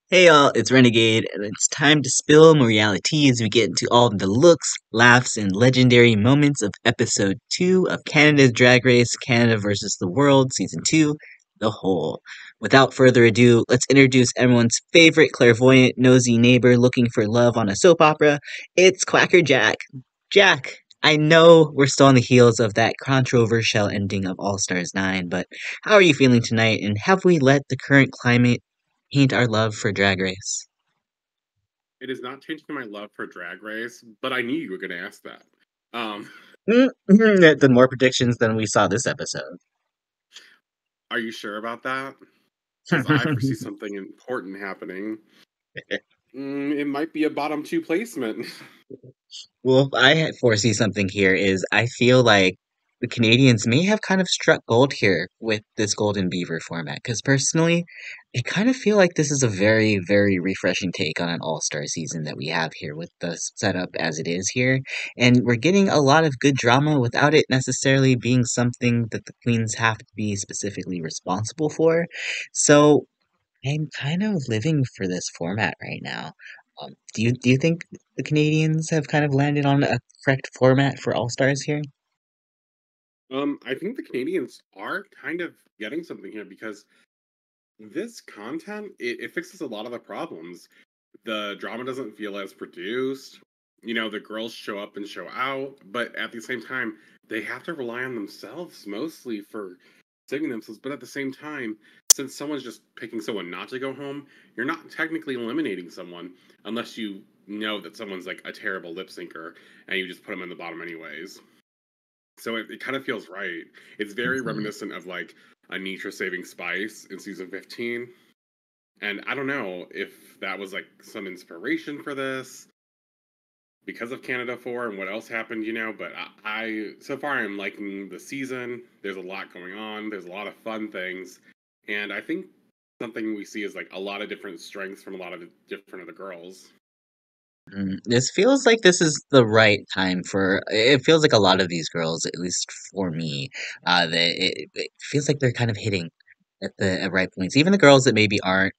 Hey y'all, it's Renegayde, and it's time to spill more reality as we get into all the looks, laughs, and legendary moments of episode 2 of Canada's Drag Race Canada versus the World Season 2, The Whole. Without further ado, let's introduce everyone's favorite clairvoyant, nosy neighbor looking for love on a soap opera. It's QuackrrJack. Jack, I know we're still on the heels of that controversial ending of All Stars 9, but how are you feeling tonight, and have we let the current climate paint our love for Drag Race? It is not changing my love for Drag Race, but I knew you were going to ask that. Um, The more predictions than we saw this episode. are you sure about that? Because I foresee something important happening. It might be a bottom two placement. Well, I foresee something here is I feel like the Canadians may have kind of struck gold here with this Golden Beaver format. Because personally, I kind of feel like this is a very, very refreshing take on an all-star season that we have here with the setup as it is here. And we're getting a lot of good drama without it necessarily being something that the queens have to be specifically responsible for. So I'm kind of living for this format right now. Do you think the Canadians have kind of landed on a correct format for All Stars here? I think the Canadians are kind of getting something here because this content it fixes a lot of the problems. The drama doesn't feel as produced. The girls show up and show out, but at the same time, they have to rely on themselves mostly for saving themselves. But at the same time, since someone's just picking someone not to go home, you're not technically eliminating someone unless you know that someone's like a terrible lip syncer and you just put them in the bottom anyways. So it kind of feels right. It's very Mhm. reminiscent of like Anitra saving Spice in season 15. And I don't know if that was like some inspiration for this because of Canada 4 and what else happened, but I so far I'm liking the season. There's a lot going on, there's a lot of fun things. And I think something we see is like a lot of different strengths from a lot of the different of the girls. This feels like this is the right time for. It feels like a lot of these girls, at least for me, it feels like they're kind of hitting at right points. Even the girls that maybe aren't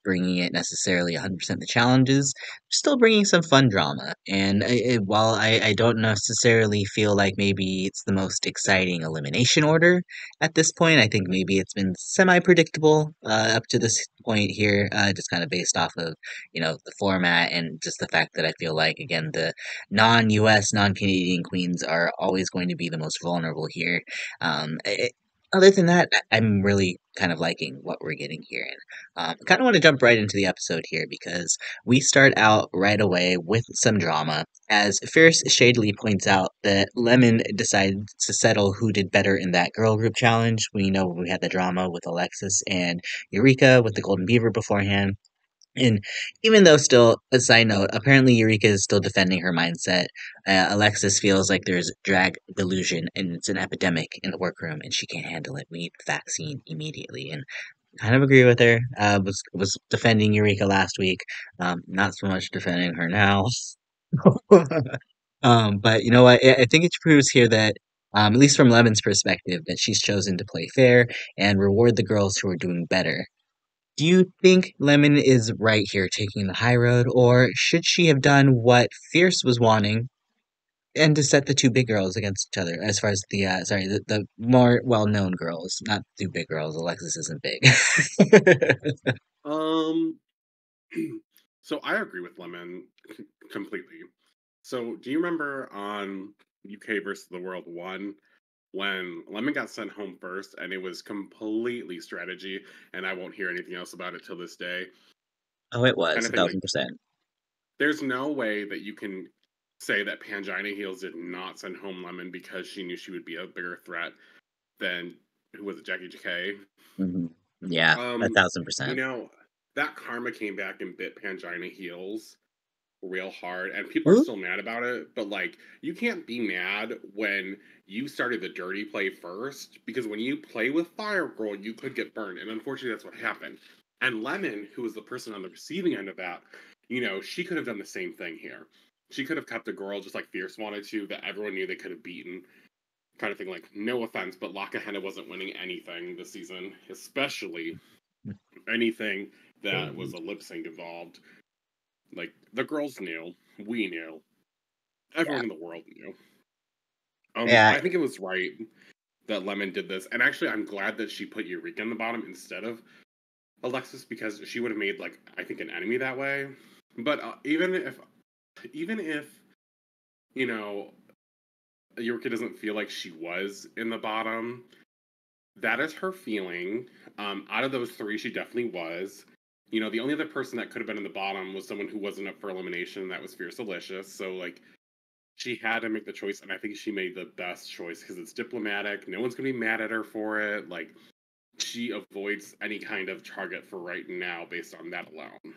bringing it necessarily 100% the challenges, still bringing some fun drama. And while I don't necessarily feel like maybe it's the most exciting elimination order at this point, I think maybe it's been semi-predictable up to this point here, just kind of based off of the format and just the fact that I feel like again the non-US, non-Canadian queens are always going to be the most vulnerable here. Um, it, Other than that, I'm really kind of liking what we're getting here. And kind of want to jump right into the episode here because we start out right away with some drama. As Fierce shadily points out that Lemon decided to settle who did better in that girl group challenge. We know we had the drama with Alexis and Eureka with the Golden Beaver beforehand. And even though, still, a side note, apparently Eureka is still defending her mindset. Alexis feels like there's drag delusion and it's an epidemic in the workroom and she can't handle it. We need the vaccine immediately. And kind of agree with her. Was defending Eureka last week. Not so much defending her now. But you know what? I think it proves here that, at least from Lemon's perspective, that she's chosen to play fair and reward the girls who are doing better. Do you think Lemon is right here taking the high road, or should she have done what Fierce was wanting and to set the two big girls against each other? As far as the more well-known girls, not two big girls. Alexis isn't big. Um so I agree with Lemon completely. So do you remember on UK versus the World 1 when Lemon got sent home first and it was completely strategy and I won't hear anything else about it till this day? Oh, it Kind was of a thing. thousand Like percent. there's no way that you can say that Pangina Heels did not send home Lemon because she knew she would be a bigger threat than who was it, Jackie JK. Hmm. Yeah, a Um, thousand you percent. know, that karma came back and bit Pangina Heels real hard, and people are Ooh. still mad about it, but like you can't be mad when you started the dirty play first, because when you play with Fire Girl, you could get burned, and unfortunately that's what happened. And Lemon, who was the person on the receiving end of that, she could have done the same thing here. She could have kept a girl just like Fierce wanted to, that everyone knew they could have beaten, kind of thing. Like, no offense, but La Kahena wasn't winning anything this season, especially anything that was a lip sync involved. Like, the girls knew, we knew, Yeah. everyone in the world knew. Yeah. I think it was right that Lemon did this, and actually, I'm glad that she put Eureka in the bottom instead of Alexis because she would have made like I think an enemy that way. But even if you know Eureka doesn't feel like she was in the bottom, that is her feeling. Out of those three, she definitely was. The only other person that could have been in the bottom was someone who wasn't up for elimination, and that was Fiercalicious. So like she had to make the choice, and I think she made the best choice because it's diplomatic. No one's gonna be mad at her for it. Like she avoids any kind of target for right now based on that alone.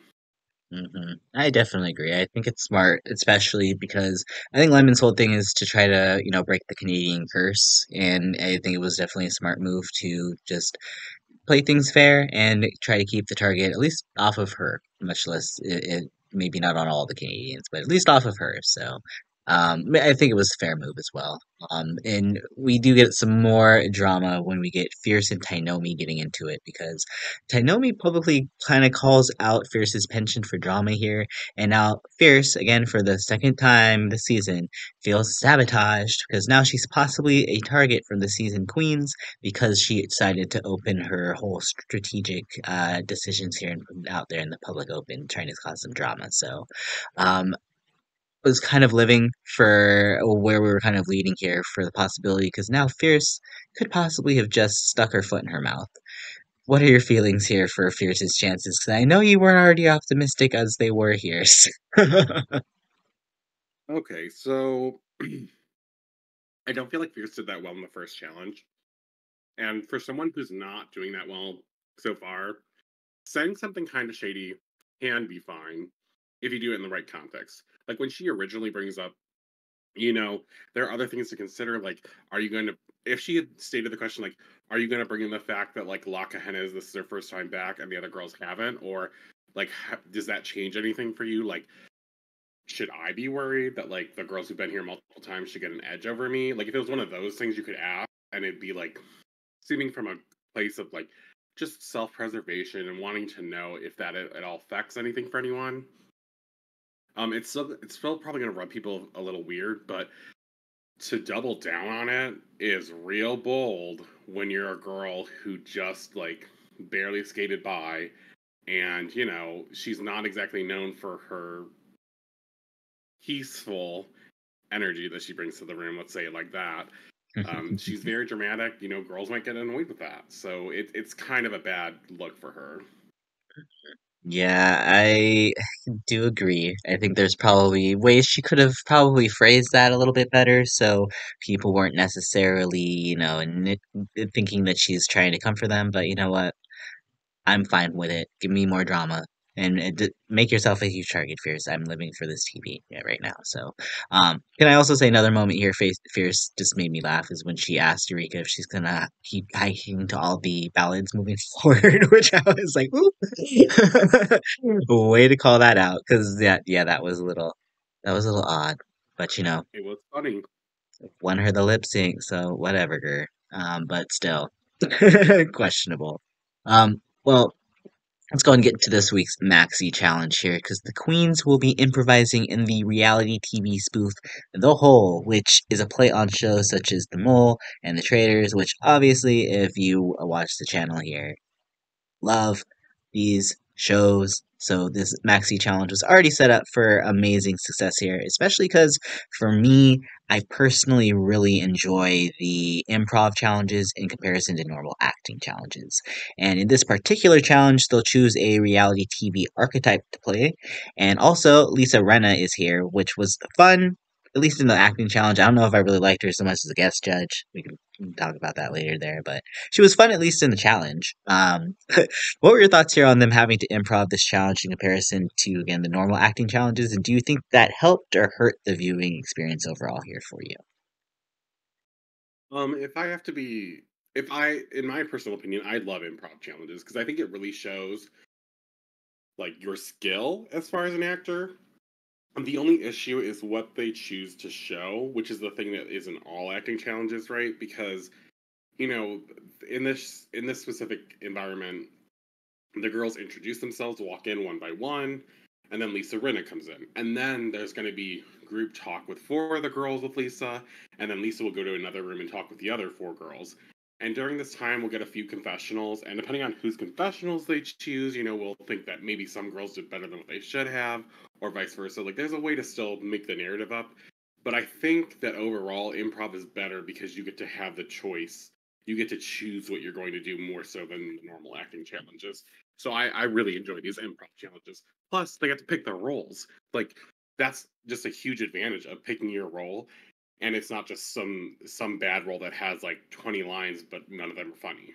I definitely agree. I think it's smart, especially because I think Lemon's whole thing is to try to, break the Canadian curse, and I think it was definitely a smart move to just play things fair and try to keep the target at least off of her, much less maybe not on all the Canadians, but at least off of her. So I think it was a fair move as well. And we do get some more drama when we get Fierce and Tynomi getting into it because Tynomi publicly kind of calls out Fierce's penchant for drama here, and now Fierce, again for the second time this season, feels sabotaged because now she's possibly a target for the season queens because she decided to open her whole strategic decisions here and put it out there in the public open, trying to cause some drama. So, was kind of living for where we were kind of leading here for the possibility because now Fierce could possibly have just stuck her foot in her mouth. What are your feelings here for Fierce's chances? Because I know you weren't already optimistic as they were here. Okay, so I don't feel like Fierce did that well in the first challenge. And for someone who's not doing that well so far, saying something kind of shady can be fine if you do it in the right context. Like when she originally brings up, there are other things to consider. Like, are you going to, if she had stated the question, like, are you going to bring in the fact that, like, Kahena this is their first time back and the other girls haven't? Or, like, does that change anything for you? Like, should I be worried that, like, the girls who've been here multiple times should get an edge over me? Like, if it was one of those things you could ask and it'd be, like, seeming from a place of like just self-preservation and wanting to know if that at all affects anything for anyone. It's still probably gonna rub people a little weird, but to double down on it is real bold when you're a girl who just like barely skated by, and she's not exactly known for her peaceful energy that she brings to the room. Let's say it like that. She's very dramatic. Girls might get annoyed with that. So it's kind of a bad look for her. Yeah, I do agree. I think there's probably ways she could have probably phrased that a little bit better so people weren't necessarily, thinking that she's trying to come for them. But you know what? I'm fine with it. Give me more drama and make yourself a huge target, Fierce. I'm living for this TV right now. So, can I also say another moment here? Fierce just made me laugh is when she asked Eureka if she's gonna keep hiking to all the ballads moving forward, which I was like, ooh, way to call that out because yeah, that was a little odd, but It was funny. won her the lip sync, so whatever, girl. But still questionable. Well, let's go and get to this week's Maxi Challenge here, because the Queens will be improvising in the reality TV spoof The Hole, which is a play on shows such as The Mole and The Traitors, which obviously, if you watch the channel here, love these shows. So this maxi challenge was already set up for amazing success here, especially because for me, I personally really enjoy the improv challenges in comparison to normal acting challenges. And in this particular challenge, they'll choose a reality TV archetype to play. And also, Lisa Renna is here, which was fun, at least in the acting challenge. I don't know if I really liked her so much as a guest judge. We can talk about that later there, but she was fun at least in the challenge. What were your thoughts here on them having to improv this challenge in comparison to, again, the normal acting challenges? And do you think that helped or hurt the viewing experience overall here for you? If I have to be, if I, in my personal opinion, I love improv challenges because I think it really shows like your skill as far as an actor. The only issue is what they choose to show, which is the thing that isn't all acting challenges, right? Because you know, in this specific environment, The girls introduce themselves, walk in one by one, and then Lisa Rinna comes in. And then there's going to be group talk with four of the girls with Lisa, and then Lisa will go to another room and talk with the other four girls. And during this time, we'll get a few confessionals, and depending on whose confessionals they choose, we'll think that maybe some girls did better than what they should have, or vice versa. Like, there's a way to still make the narrative up. But I think that overall, improv is better because you get to have the choice. You get to choose what you're going to do more so than the normal acting challenges. So I really enjoy these improv challenges. Plus, they get to pick their roles. Like, that's just a huge advantage of picking your role, and it's not just some bad role that has like 20 lines, but none of them are funny.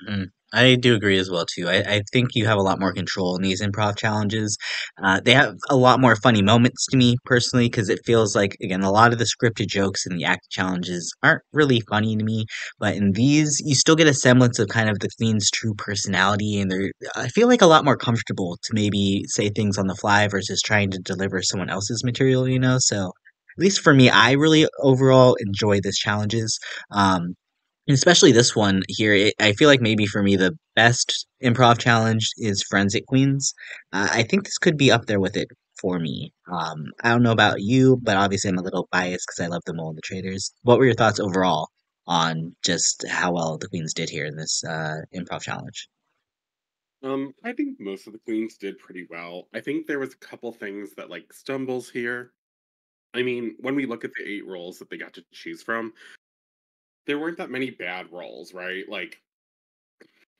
Mm, I do agree as well too. I think you have a lot more control in these improv challenges. They have a lot more funny moments to me personally because it feels like again a lot of the scripted jokes in the act challenges aren't really funny to me, but in these you still get a semblance of kind of the queen's true personality, and they're I feel like a lot more comfortable to maybe say things on the fly versus trying to deliver someone else's material. So. At least for me, I really overall enjoy these challenges. Um, and especially this one here, I feel like maybe for me the best improv challenge is Forensic Queens. I think this could be up there with it for me. I don't know about you, but obviously I'm a little biased because I love the Mole and the Traders. What were your thoughts overall on just how well the Queens did here in this improv challenge? I think most of the queens did pretty well. I think there was a couple things that like stumbles here. I mean, when we look at the 8 roles that they got to choose from, there weren't that many bad roles, right? Like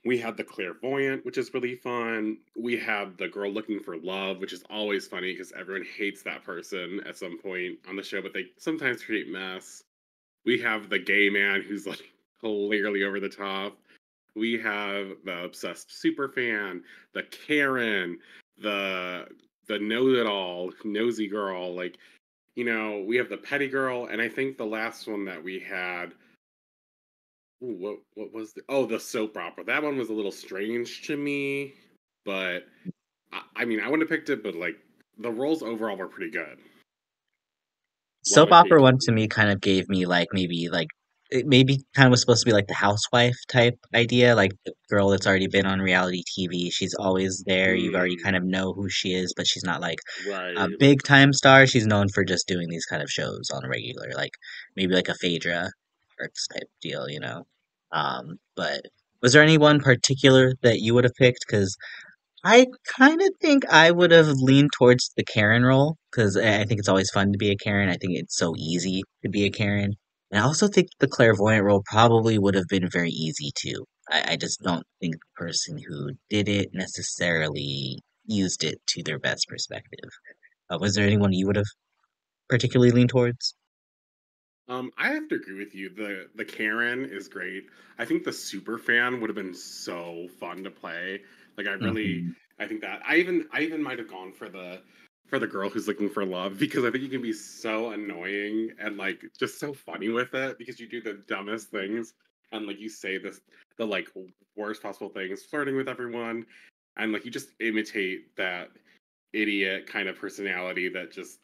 we had the clairvoyant, which is really fun. We had the girl looking for love, which is always funny because everyone hates that person at some point on the show, but they sometimes create mess. We have the gay man who's like clearly over the top. We have the obsessed super fan, the Karen, the know-it-all, nosy girl. Like, we have the petty girl, and I think the last one that we had. Ooh, what was the soap opera? That one was a little strange to me, but I mean I wouldn't have picked it, but like the roles overall were pretty good. A lot Soap of opera one creativity. to me kind of gave me like maybe like it maybe kind of was supposed to be like the housewife type idea, like the girl that's already been on reality TV. She's always there. You already kind Mm, of know who she is, but she's not like a right. big time star. She's known for just doing these kind of shows on a regular, like maybe like a Phaedra Perks type deal. But was there any one particular that you would have picked? Because I kind of think I would have leaned towards the Karen role because I think it's always fun to be a Karen. I think it's so easy to be a Karen. And I also think the clairvoyant role probably would have been very easy too. I just don't think the person who did it necessarily used it to their best perspective. Was there anyone you would have particularly leaned towards? I have to agree with you. The Karen is great. I think the super fan would have been so fun to play. Like Hmm. I think that I even might have gone for the girl who's looking for love because I think you can be so annoying and like just so funny with it because you do the dumbest things and like you say the like worst possible things, flirting with everyone, and like you just imitate that idiot kind of personality that just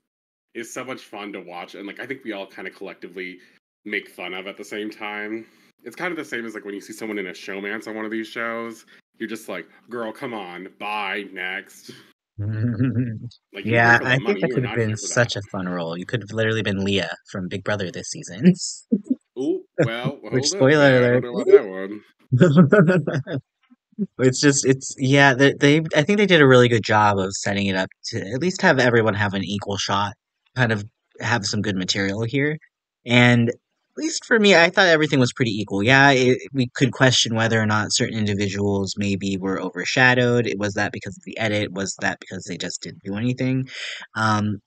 is so much fun to watch, and like I think we all kind of collectively make fun of at the same time. It's kind of the same as like when you see someone in a showmance on one of these shows, you're just like, "Girl, come on, bye, next." Like you're here Yeah, for the I think money, that you are could have not been here for that. such a fun role. You could have literally been Leah from Big Brother this season. Oh, well, Which hold up spoiler there. I don't alert. know about that one. It's yeah, I think they did a really good job of setting it up to at least have everyone have an equal shot, kind of have some good material here. And at least for me, I thought everything was pretty equal. Yeah, we could question whether or not certain individuals maybe were overshadowed. Was that because of the edit? Was that because they just didn't do anything? Um,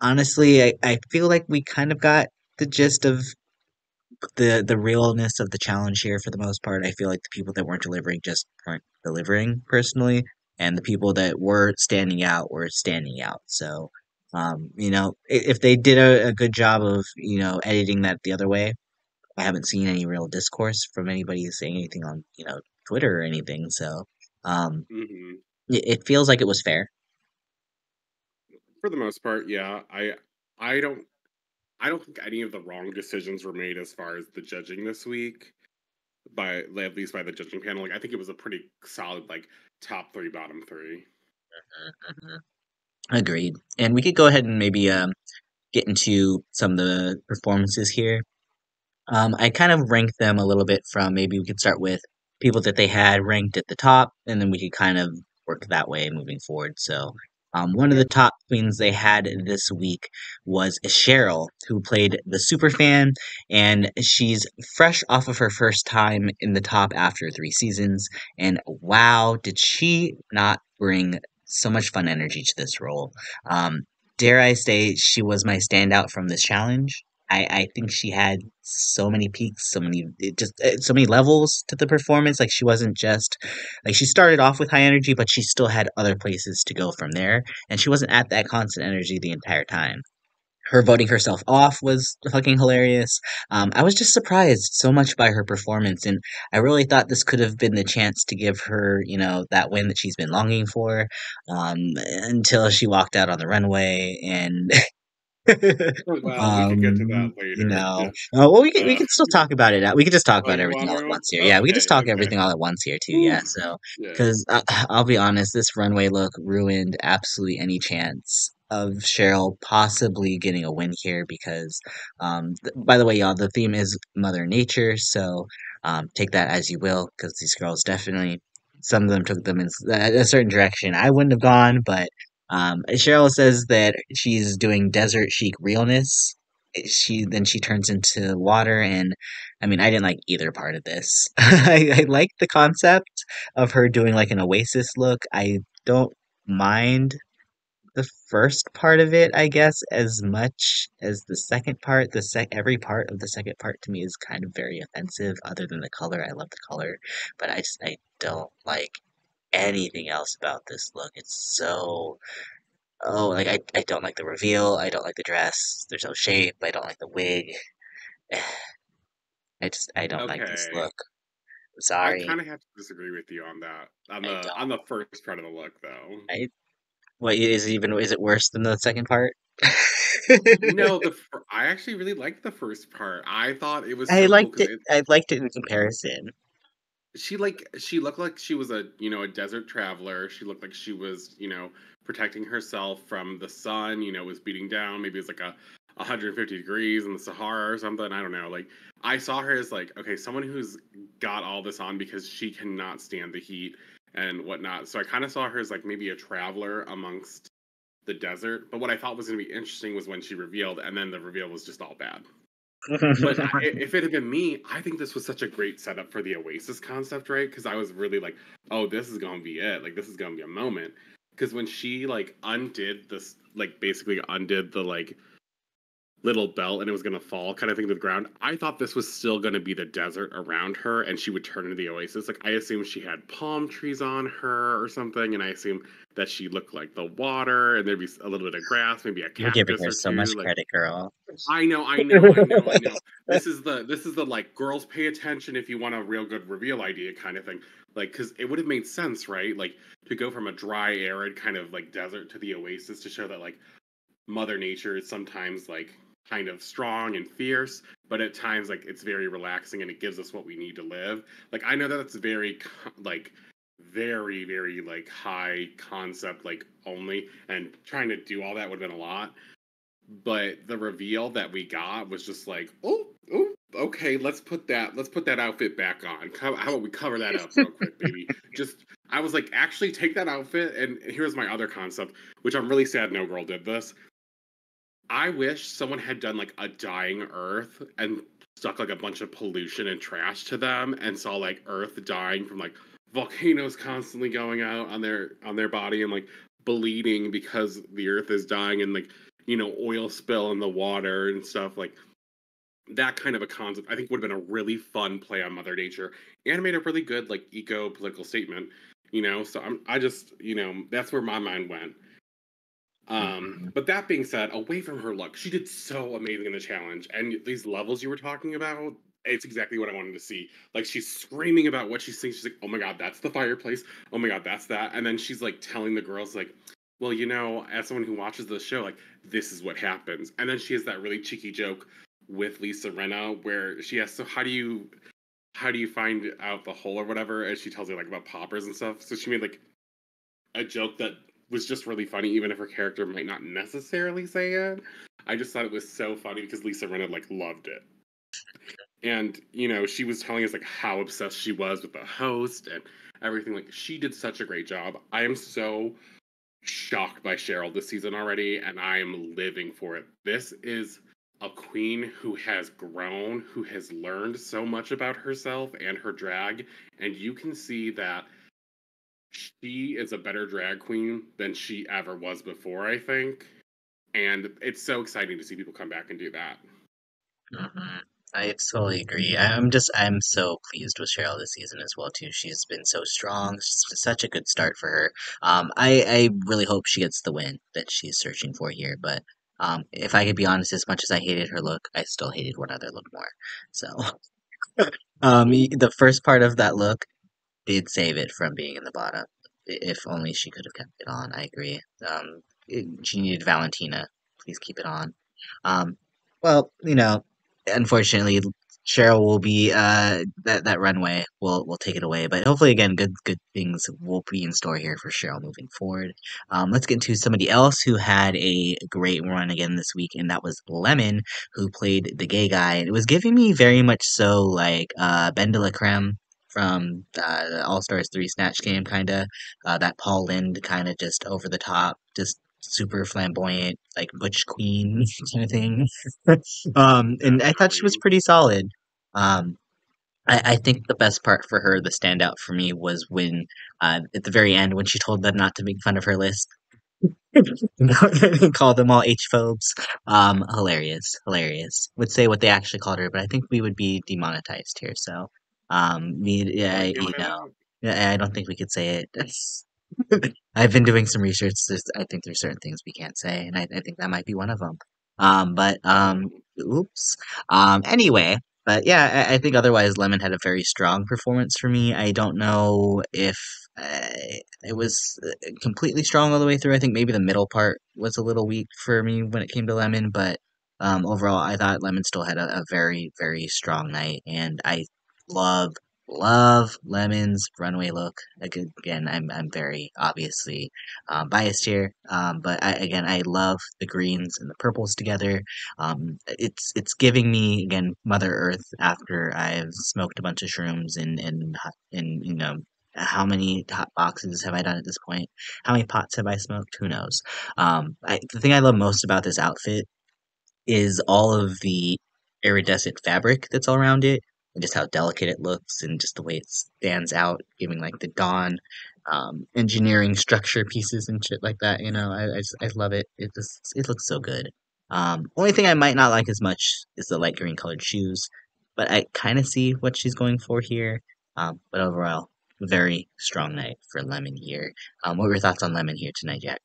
Honestly, I feel like we kind of got the gist of the realness of the challenge here for the most part. I feel like the people that weren't delivering just weren't delivering personally, and the people that were standing out were standing out. So, if they did a good job of editing that the other way, I haven't seen any real discourse from anybody saying anything on Twitter or anything. So, um, Hmm. it feels like it was fair. For the most part, yeah. I don't I don't think any of the wrong decisions were made as far as the judging this week. By at least by the judging panel. Like I think it was a pretty solid like top three, bottom three. Mhm. Agreed. And we could go ahead and maybe get into some of the performances here. I kind of ranked them a little bit from maybe we could start with people that they had ranked at the top, and then we could kind of work that way moving forward. So, one of Okay. the top queens they had this week was Cheryl, who played the super fan, and she's fresh off of her first time in the top after 3 seasons. And wow, did she not bring so much fun energy to this role? Um, dare I say she was my standout from this challenge. I think she had so many peaks, so many levels to the performance. Like she wasn't just like she started off with high energy, but she still had other places to go from there, and she wasn't at that constant energy the entire time. Her voting herself off was fucking hilarious. I was just surprised so much by her performance, and I really thought this could have been the chance to give her, that win that she's been longing for, until she walked out on the runway and Well, we could get to that later. well, we uh, can still talk about it. We could just talk oh, about you everything want all at to? once here. Yeah, we could just Okay, talk okay. everything all at once here too. Whew. Yeah, so Yeah. because I'll be honest, this runway look ruined absolutely any chance of Cheryl possibly getting a win here. Because, by the way, y'all, the theme is Mother Nature, so take that as you will. Because these girls definitely, some of them took them in a certain direction. I wouldn't have gone, but Cheryl says that she's doing desert chic realness. She turns into water, and I mean I didn't like either part of this. I like the concept of her doing like an Oasis look. I don't mind the first part of it, I guess, as much as the second part. Every part of the second part to me is kind of very offensive. Other than the color, I love the color, but I don't like anything else about this look. It's so Oh, like I don't like the reveal. I don't like the dress. There's no shape. I don't like the wig. I don't like this Okay. look. I Sorry. kind of have to disagree with you on that. On I the don't. first part of the look, though. I what is it worse than the second part? No, I actually really liked the first part. I thought it was I so cool liked because it. I liked it in comparison. she looked like she was a a desert traveler. She looked like she was protecting herself from the sun. It was beating down. Maybe it's like a 150 degrees in the Sahara or something. I don't know. Like I saw her as like okay, someone who's got all this on because she cannot stand the heat and whatnot. So I kind of saw her as like maybe a traveler amongst the desert. But what I thought was going to be interesting was when she revealed, and then the reveal was just all bad. But if it had been me, I think this was such a great setup for the Oasis concept, right? Because I was really like, oh, this is gonna be it. Like, this is gonna be a moment. Because when she like undid this, like basically undid the like little belt and it was gonna fall kind of thing to the ground, I thought this was still gonna be the desert around her and she would turn into the Oasis. Like, I assumed she had palm trees on her or something, and I assumed that she looked like the water and there'd be a little bit of grass, maybe a You're giving cactus her or so much two. Like, credit, girl. I know. This is the like girls pay attention if you want a real good reveal idea kind of thing. Like, because it would have made sense, right? Like to go from a dry, arid kind of like desert to the oasis to show that like Mother Nature is sometimes like kind of strong and fierce, but at times like it's very relaxing and it gives us what we need to live. Like I know that that's like very like high concept like only, and trying to do all that would have been a lot, but the reveal that we got was just like, okay, let's put that outfit back on. How about we cover that up real quick, baby? Just I was like, actually take that outfit. And here's my other concept, which I'm really sad no girl did this. I wish someone had done like a dying Earth and stuck like a bunch of pollution and trash to them and saw like Earth dying from like volcanoes constantly going out on their body and like bleeding because the Earth is dying, and like oil spill in the water and stuff like that. Kind of a concept I think would have been a really fun play on Mother Nature and made a really good like eco political statement. So I just that's where my mind went. Mhm. But that being said, away from her look, she did so amazing in the challenge. And these levels you were talking about, it's exactly what I wanted to see. Like she's screaming about what she's seeing. She's like, "Oh my god, that's the fireplace. Oh my god, that's that." And then she's like telling the girls, like, "Well, as someone who watches the show, like this is what happens." And then she has that really cheeky joke with Lisa Rinna where she asks, "So how do you find out the hole or whatever?" And she tells her like about poppers and stuff. So she made like a joke that was just really funny, even if her character might not necessarily say it. I just thought it was so funny because Lisa Rinna like loved it. And she was telling us like how obsessed she was with the host and everything. Like she did such a great job. I am so shocked by Cheryl this season already, and I am living for it. This is a queen who has grown, who has learned so much about herself and her drag, and you can see that she is a better drag queen than she ever was before, I think. And it's so exciting to see people come back and do that. Mhm. I totally agree. I'm so pleased with Cheryl this season as well too. She's been so strong. It's such a good start for her. I really hope she gets the win that she's searching for here. But if I could be honest, as much as I hated her look, I still hated one other look more. So Ooh, the first part of that look did save it from being in the bottom. If only she could have kept it on. I agree. She needed Valentina. Please keep it on. Um, well, unfortunately, Cheryl will be that runway will take it away. But hopefully, again, good things will be in store here for Cheryl moving forward. Let's get into somebody else who had a great run again this week, and that was Lemon, who played the gay guy. It was giving me very much so like Ben de la Creme from the All Stars 3 Snatch Game, kind of. That Paul Lind kind of just over the top, just super flamboyant, like Butch Queen kind of thing. And I thought she was definitely. pretty solid. Um, I think the best part for her, the standout for me, was when at the very end when she told them not to make fun of her list. Call them all H-phobes. Hilarious, hilarious. Would say what they actually called her, but I think we would be demonetized here. So, Oh, yeah, we can't say that? yeah, I don't think we could say it. I've been doing some research. I think there's certain things we can't say, and I think that might be one of them. But Oh. oops. Anyway, but yeah, I think otherwise Lemon had a very strong performance for me. I don't know if it was completely strong all the way through. I think maybe the middle part was a little weak for me when it came to Lemon, but overall, I thought Lemon still had a very, very strong night, and I love, love Lemon's runway look. Again, I'm very obviously biased here, but I love the greens and the purples together. It's giving me again Mother Earth after I've smoked a bunch of shrooms and how many hot boxes have I done at this point? How many pots have I smoked? Who knows? The thing I love most about this outfit is all of the iridescent fabric that's all around it, and just how delicate it looks, and just the way it stands out, giving like the dawn engineering structure pieces and shit like that. I love it. It looks so good. Only thing I might not like as much is the light green colored shoes, but I kind of see what she's going for here. But overall, very strong night for Lemon here. What were your thoughts on Lemon here tonight, Jack?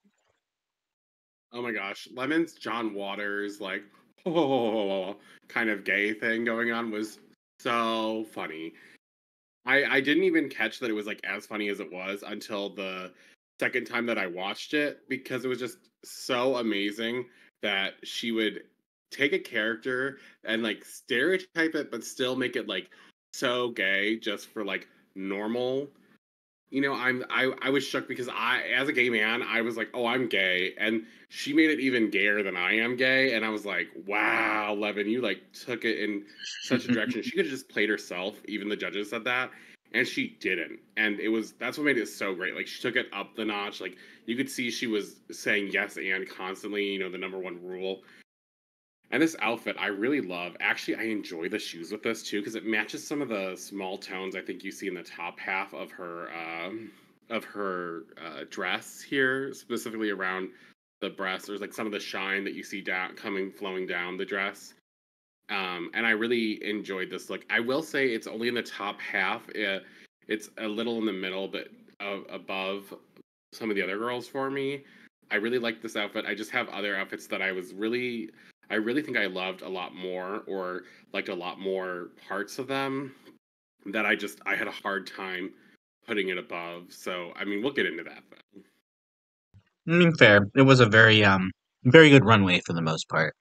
Oh my gosh, Lemon's John Waters like oh, kind of gay thing going on was so funny. I didn't even catch that it was like as funny as it was until the second time that I watched it because it was just so amazing that she would take a character and like stereotype it but still make it like so gay just for like normal. I was shook because as a gay man, I was like, "Oh, I'm gay." And she made it even gayer than I am gay, and I was like, "Wow, Levin, you like took it in such a direction. She could have just played herself, even the judges said that, and she didn't. And that's what made it so great. Like she took it up the notch. Like you could see she was saying yes and constantly, the number one rule. And this outfit I really love. Actually, I enjoy the shoes with this too because it matches some of the small tones I think you see in the top half of her dress here, specifically around the breast. There's like some of the shine that you see down coming flowing down the dress. And I really enjoyed this look. I will say it's only in the top half. It's a little in the middle, but above some of the other girls for me. I really like this outfit. I just have other outfits that I really think I loved a lot more or liked a lot more parts of them that I had a hard time putting it above. So, I mean, we'll get into that though. I mean, fair. It was a very good runway for the most part.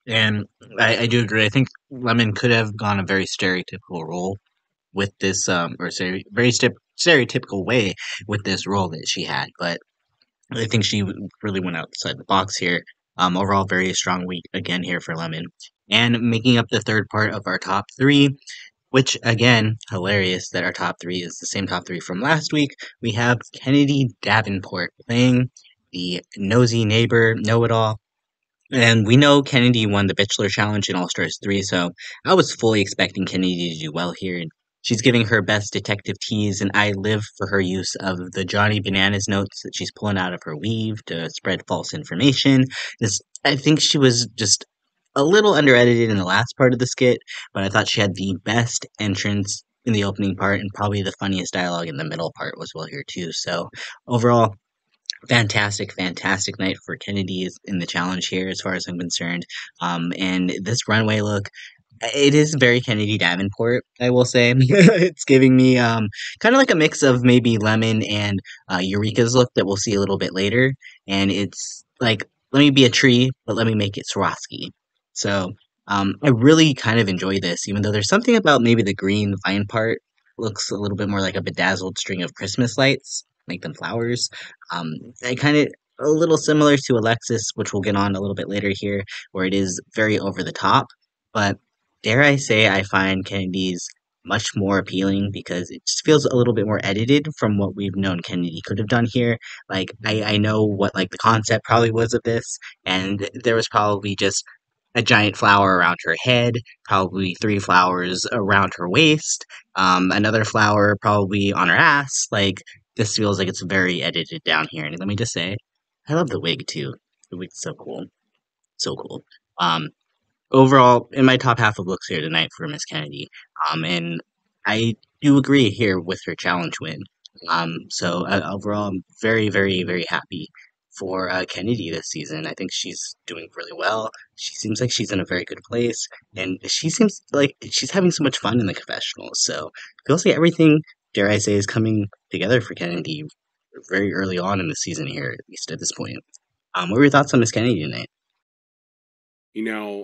And I do agree. I think Lemon could have gone a very stereotypical role with this or very stereotypical way with this role that she had, but I think she really went outside the box here. Overall, very strong week again here for Lemon. And making up the third part of our top three, which again, hilarious that our top three is the same top three from last week. We have Kennedy Davenport playing the nosy neighbor know it all. And we know Kennedy won the Bachelor Challenge in All Stars 3, so I was fully expecting Kennedy to do well here. And she's giving her best detective tease, and I live for her use of the Johnny Bananas notes that she's pulling out of her weave to spread false information. I think she was just a little under edited in the last part of the skit, but I thought she had the best entrance in the opening part and probably the funniest dialogue in the middle part was well here too. So overall, fantastic, fantastic night for Kennedy's in the challenge here, as far as I'm concerned. And this runway look, it is very Kennedy Davenport, I will say. It's giving me kind of like a mix of maybe Lemon and Eureka's look that we'll see a little bit later. And it's like, let me be a tree, but let me make it Swarovski. So I really kind of enjoy this, even though there's something about maybe the green vine part looks a little bit more like a bedazzled string of Christmas lights, make them flowers. Um, I kind of a little similar to Alexis, which we'll get on a little bit later here, where it is very over the top. But dare I say, I find Kennedy's much more appealing because it just feels a little bit more edited from what we've known Kennedy could have done here. Like I know what like the concept probably was of this, and there was probably just a giant flower around her head, probably three flowers around her waist, another flower probably on her ass. Like this feels like it's very edited down here. And let me just say, I love the wig too. The wig's so cool, so cool. Um, Overall, in my top half of looks here tonight for Miss Kennedy. And I do agree here with her challenge win. Overall, I'm very, very, very happy for Kennedy this season. I think she's doing really well. She seems like she's in a very good place, and she seems like she's having so much fun in the confessionals. So it feels like everything, dare I say, is coming together for Kennedy very early on in the season here, at least at this point. What were your thoughts on Miss Kennedy tonight?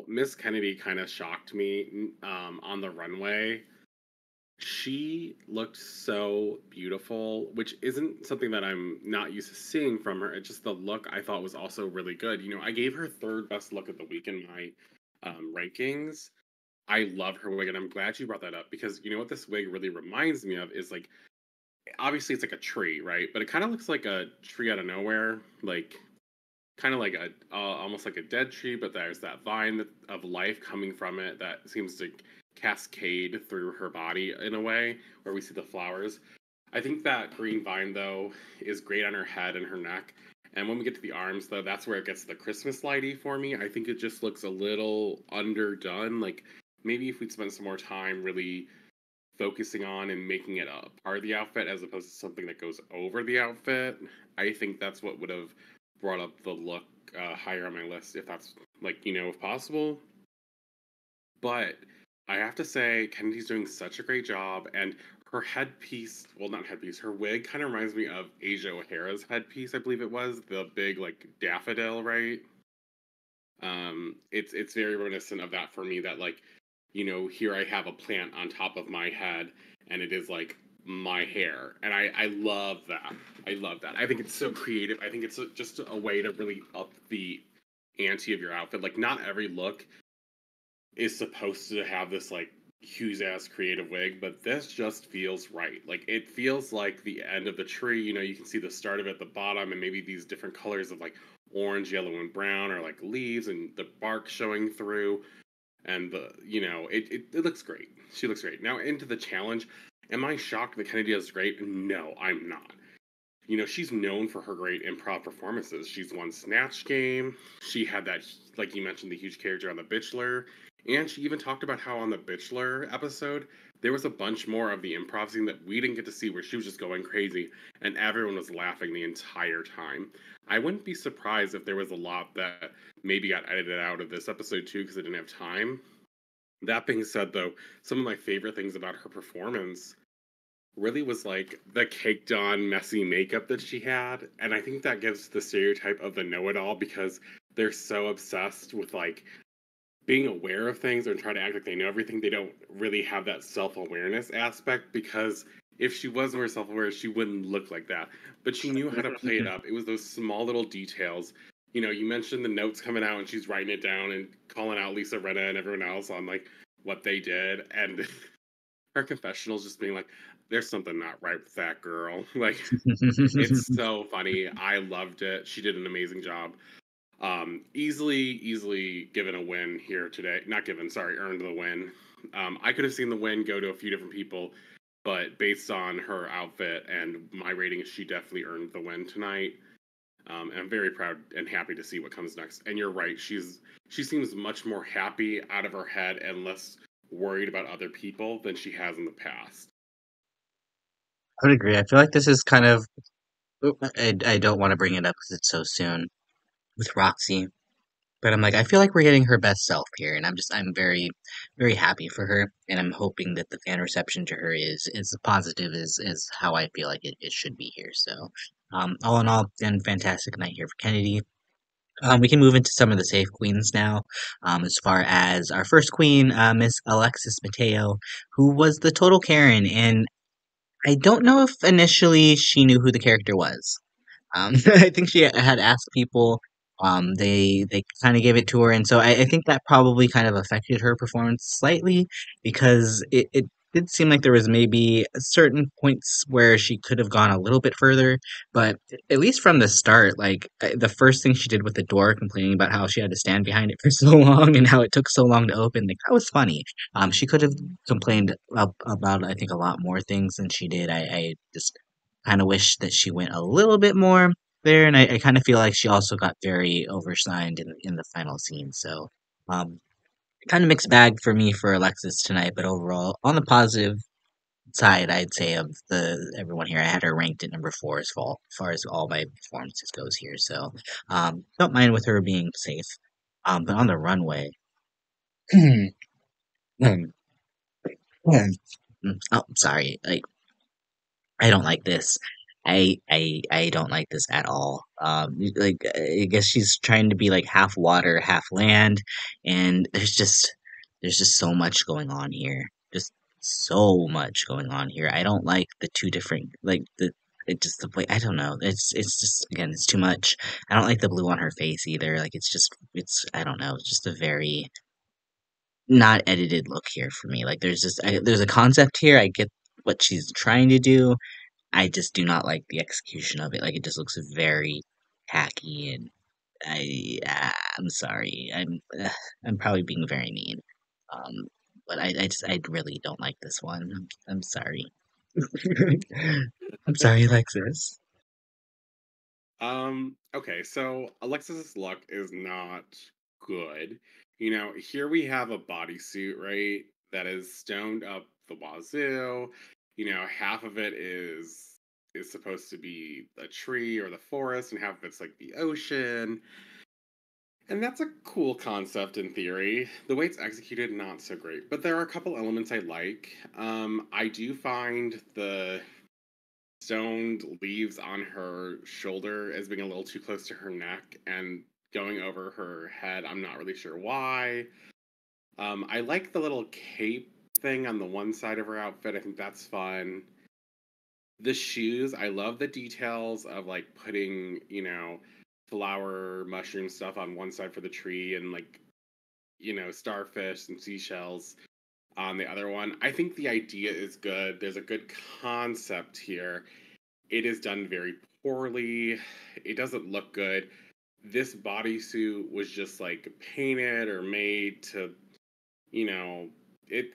Miss Kennedy kind of shocked me on the runway. She looked so beautiful, which isn't something that I'm not used to seeing from her. It's just the look I thought was also really good. I gave her third best look of the week in my rankings. I love her wig, and I'm glad you brought that up because you know what this wig really reminds me of is like obviously it's like a tree, right? But it kind of looks like a tree out of nowhere, like kind of like a almost like a dead tree, but there's that vine of life coming from it that seems to cascade through her body in a way where we see the flowers. I think that green vine though is great on her head and her neck. And when we get to the arms though, that's where it gets the Christmas lighty for me. I think it just looks a little underdone. Like maybe if we'd spent some more time really focusing on and making it a part of the outfit as opposed to something that goes over the outfit, I think that's what would have brought up the look higher on my list if that's if possible. But I have to say, Kennedy's doing such a great job, and her headpiece, well, not headpiece, her wig kind of reminds me of Asia O'Hara's headpiece, I believe it was, the big like daffodil, right? It's very reminiscent of that for me. That here I have a plant on top of my head, and it is like my hair, and I love that. I love that. I think it's so creative. I think it's just a way to really up the ante of your outfit. Like not every look is supposed to have this like huge ass creative wig, but this just feels right. Like it feels like the end of the tree. You can see the start of it at the bottom, and maybe these different colors of like orange, yellow, and brown are like leaves, and the bark showing through. And it looks great. She looks great. Now into the challenge. Am I shocked that Kennedy does great? No, I'm not. She's known for her great improv performances. She's won Snatch Game. She had that, like you mentioned, the huge character on The Bachelor. And she even talked about how on The Bachelor episode, there was a bunch more of the improv scene that we didn't get to see where she was just going crazy and everyone was laughing the entire time. I wouldn't be surprised if there was a lot that maybe got edited out of this episode too because I didn't have time. That being said, though, some of my favorite things about her performance really was like the caked on messy makeup that she had. And I think that gives the stereotype of the know it all because they're so obsessed with like being aware of things and try to act like they know everything. They don't really have that self-awareness aspect, because if she was more self-aware, she wouldn't look like that. But she knew how to play it up. It was those small little details. You mentioned the notes coming out and she's writing it down and calling out Lisa Rinna and everyone else on like what they did, and her confessionals just being like, "There's something not right with that girl." Like, it's so funny. I loved it. She did an amazing job. Easily given a win here today. Not given, sorry, earned the win. I could have seen the win go to a few different people, but based on her outfit and my rating, she definitely earned the win tonight. And I'm very proud and happy to see what comes next. And you're right, she seems much more happy out of her head and less worried about other people than she has in the past. I would agree. I feel like this is kind of. I don't want to bring it up because it's so soon with Roxy, but I'm like, I feel like we're getting her best self here, and I'm very, very happy for her, and I'm hoping that the fan reception to her is as positive as how I feel like it should be here. So, all in all, then fantastic night here for Kennedy. We can move into some of the safe queens now. As far as our first queen, Miss Alexis Mateo, who was the total Karen, and I don't know if initially she knew who the character was. I think she had asked people. They kind of gave it to her, and so I think that probably kind of affected her performance slightly because it did seem like there was maybe certain points where she could have gone a little bit further, but at least from the start, like the first thing she did with the door, complaining about how she had to stand behind it for so long and how it took so long to open, like that was funny. She could have complained about I think a lot more things than she did. I just kind of wish that she went a little bit more there, and I kind of feel like she also got very oversigned in the final scene. So, kind of mixed bag for me for Alexis tonight, but overall, on the positive side, I'd say of the everyone here, I had her ranked at number 4 as far as all my performances goes here. So, don't mind with her being safe. But on the runway, oh, sorry, like I don't like this. I don't like this at all. Like I guess she's trying to be like half water, half land, and there's just so much going on here. Just so much going on here. I don't like the two different like the it just the way I don't know. It's just again it's too much. I don't like the blue on her face either. Like it's I don't know. It's just a very not edited look here for me. Like there's a concept here. I get what she's trying to do. I just do not like the execution of it. Like it just looks very tacky, and I'm sorry. I'm probably being very mean. Um, but I really don't like this one. I'm sorry. I'm sorry, Alexis. Okay, so Alexis's luck is not good. Here we have a bodysuit, right? That is stoned up the wazoo. Half of it is supposed to be a tree or the forest, and half of it's like the ocean. And that's a cool concept in theory. The way it's executed, not so great. But there are a couple elements I like. I do find the stoned leaves on her shoulder as being a little too close to her neck and going over her head. I'm not really sure why. I like the little cape thing on the one side of her outfit. I think that's fun. The shoes, I love the details of like putting, flower, mushroom stuff on one side for the tree and like, starfish and seashells on the other one. I think the idea is good. There's a good concept here. It is done very poorly. It doesn't look good. This bodysuit was just like painted or made to, you know, it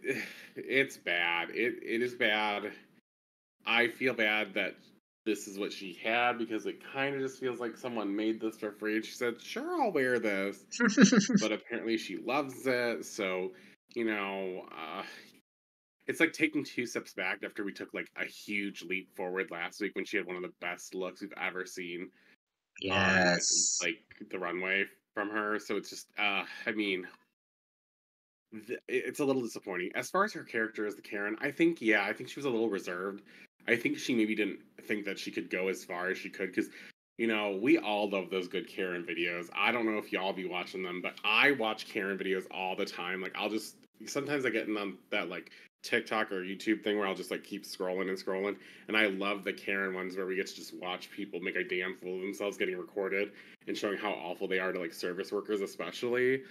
it's bad. It is bad. I feel bad that this is what she had because it kind of just feels like someone made this for free and she said, "Sure, I'll wear this." But apparently she loves it, so, you know, uh it's like taking two steps back after we took like a huge leap forward last week when she had one of the best looks we've ever seen on Yes. like the runway from her. So it's just, I mean, it's a little disappointing. As far as her character as the Karen, I think she was a little reserved. I think she maybe didn't think that she could go as far as she could because We all love those good Karen videos. I don't know if y'all be watching them, but I watch Karen videos all the time. Like I'll just sometimes I get in on that like TikTok or YouTube thing where I'll just like keep scrolling and scrolling. And I love the Karen ones where we get to just watch people make a damn fool of themselves getting recorded and showing how awful they are to like service workers especially.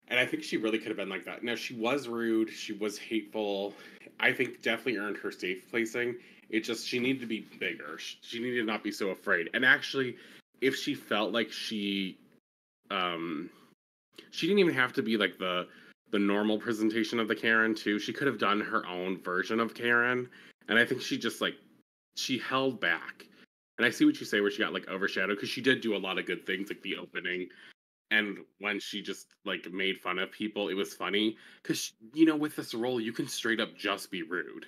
And I think she really could have been like that. Now she was rude, she was hateful. I think definitely earned her safe placing. It just she needed to be bigger. She needed to not be so afraid. And actually, if she felt like um she didn't even have to be like the normal presentation of the Karen too. She could have done her own version of Karen. And I think she just like she held back. And I see what you say where she got like overshadowed because she did do a lot of good things like the opening and when she just like made fun of people, it was funny because with this role you can straight up just be rude.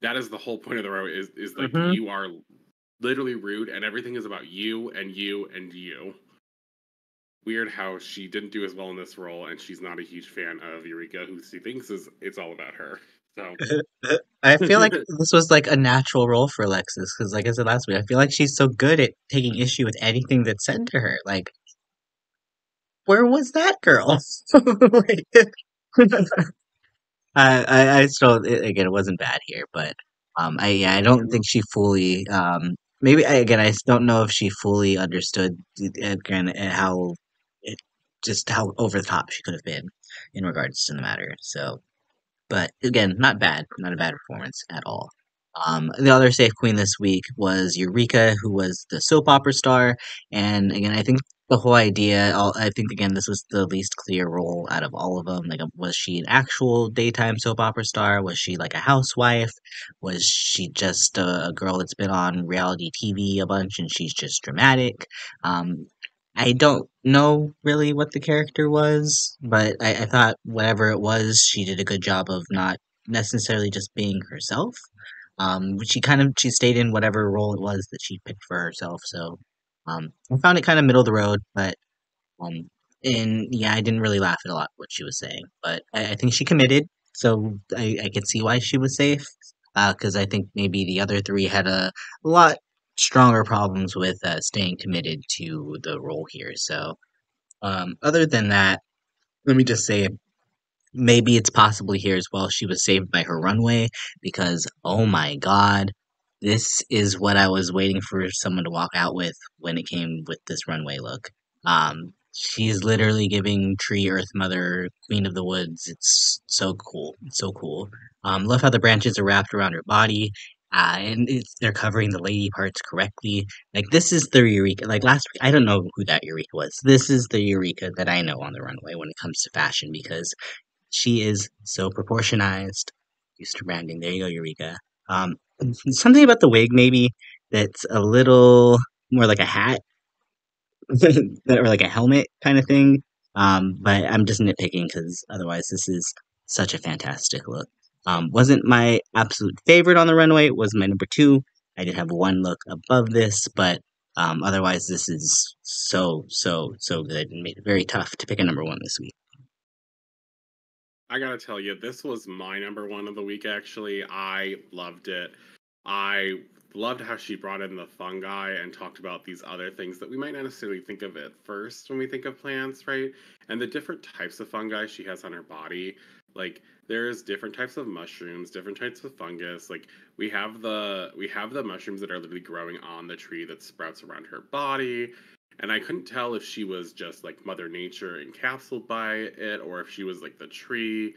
That is the whole point of the role is like Hmm. you are literally rude and everything is about you and you and you. Weird how she didn't do as well in this role and she's not a huge fan of Eureka, who she thinks is it's all about her. So I feel like this was like a natural role for Alexis because, like I said last week, I feel like she's so good at taking issue with anything that's said to her. Like, where was that girl? Like, I still again, it wasn't bad here, but I don't think she fully maybe again I just don't know if she fully understood again how it, just how over the top she could have been in regards to the matter. So. But again, not bad. Not a bad performance at all. The other safe queen this week was Eureka, who was the soap opera star. And again, I think the whole idea, I think again, this was the least clear role out of all of them. Like, was she an actual daytime soap opera star? Was she like a housewife? Was she just a girl that's been on reality TV a bunch and she's just dramatic? Um, I don't know really what the character was, but I thought whatever it was, she did a good job of not necessarily just being herself. She stayed in whatever role it was that she picked for herself. So, I found it kind of middle of the road, but um, and yeah, I didn't really laugh at a lot what she was saying, but I think she committed, so I could see why she was safe. Because I think maybe the other three had a lot stronger problems with staying committed to the role here. So, other than that, let me just say maybe it's possibly here as well. She was saved by her runway because, oh my god, this is what I was waiting for someone to walk out with when it came with this runway look. She's literally giving Tree Earth Mother, Queen of the Woods. It's so cool. It's so cool. Love how the branches are wrapped around her body. And they're covering the lady parts correctly. Like, this is the Eureka. Like, last week, I don't know who that Eureka was. This is the Eureka that I know on the runway when it comes to fashion because she is so proportionized. Used to branding. There you go, Eureka. Um, something about the wig maybe that's a little more like a hat or like a helmet kind of thing. But I'm just nitpicking because otherwise this is such a fantastic look. Wasn't my absolute favorite on the runway. It was my number two. I did have one look above this, but otherwise this is so good and made it very tough to pick a number one this week. I gotta tell you, this was my number one of the week, actually. I loved it. I loved how she brought in the fungi and talked about these other things that we might not necessarily think of at first when we think of plants, right? And the different types of fungi she has on her body. Like there's different types of mushrooms, different types of fungus. Like we have the mushrooms that are literally growing on the tree that sprouts around her body. And I couldn't tell if she was just like Mother Nature encapsulated by it, or if she was like the tree,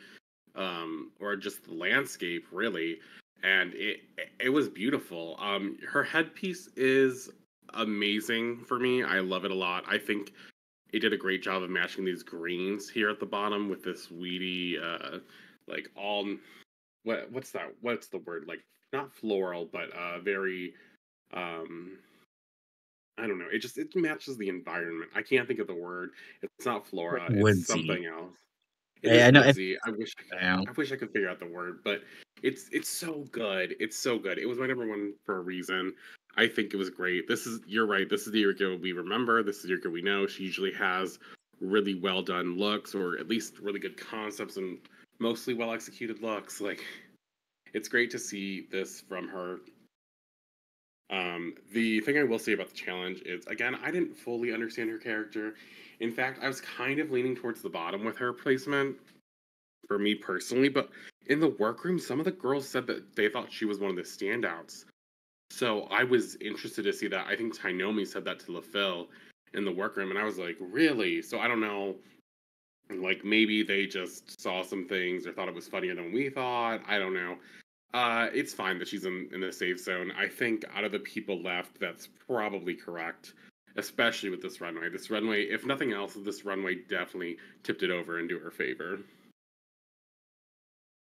or just the landscape, really. And it was beautiful. Her headpiece is amazing for me. I love it a lot. I think it did a great job of matching these greens here at the bottom with this weedy, like all what's that? What's the word? Like not floral, but very um I don't know. It matches the environment. I can't think of the word. It's not flora. It's Woodsy. something else. It is I know. woodsy. I wish I I wish I could figure out the word, but it's so good. It's so good. It was my number one for a reason. I think it was great. You're right. This is the Eureka we remember. This is the Eureka we know. She usually has really well done looks, or at least really good concepts and mostly well executed looks. Like it's great to see this from her. The thing I will say about the challenge is, again, I didn't fully understand her character. In fact, I was kind of leaning towards the bottom with her placement for me personally, but in the workroom, some of the girls said that they thought she was one of the standouts. So I was interested to see that. I think Tynomi said that to LaPhil in the workroom, and I was like, really? So I don't know. Like maybe they just saw some things or thought it was funnier than we thought. I don't know. It's fine that she's in the safe zone. I think out of the people left, that's probably correct, especially with this runway. This runway, if nothing else, this runway definitely tipped it over into her favor.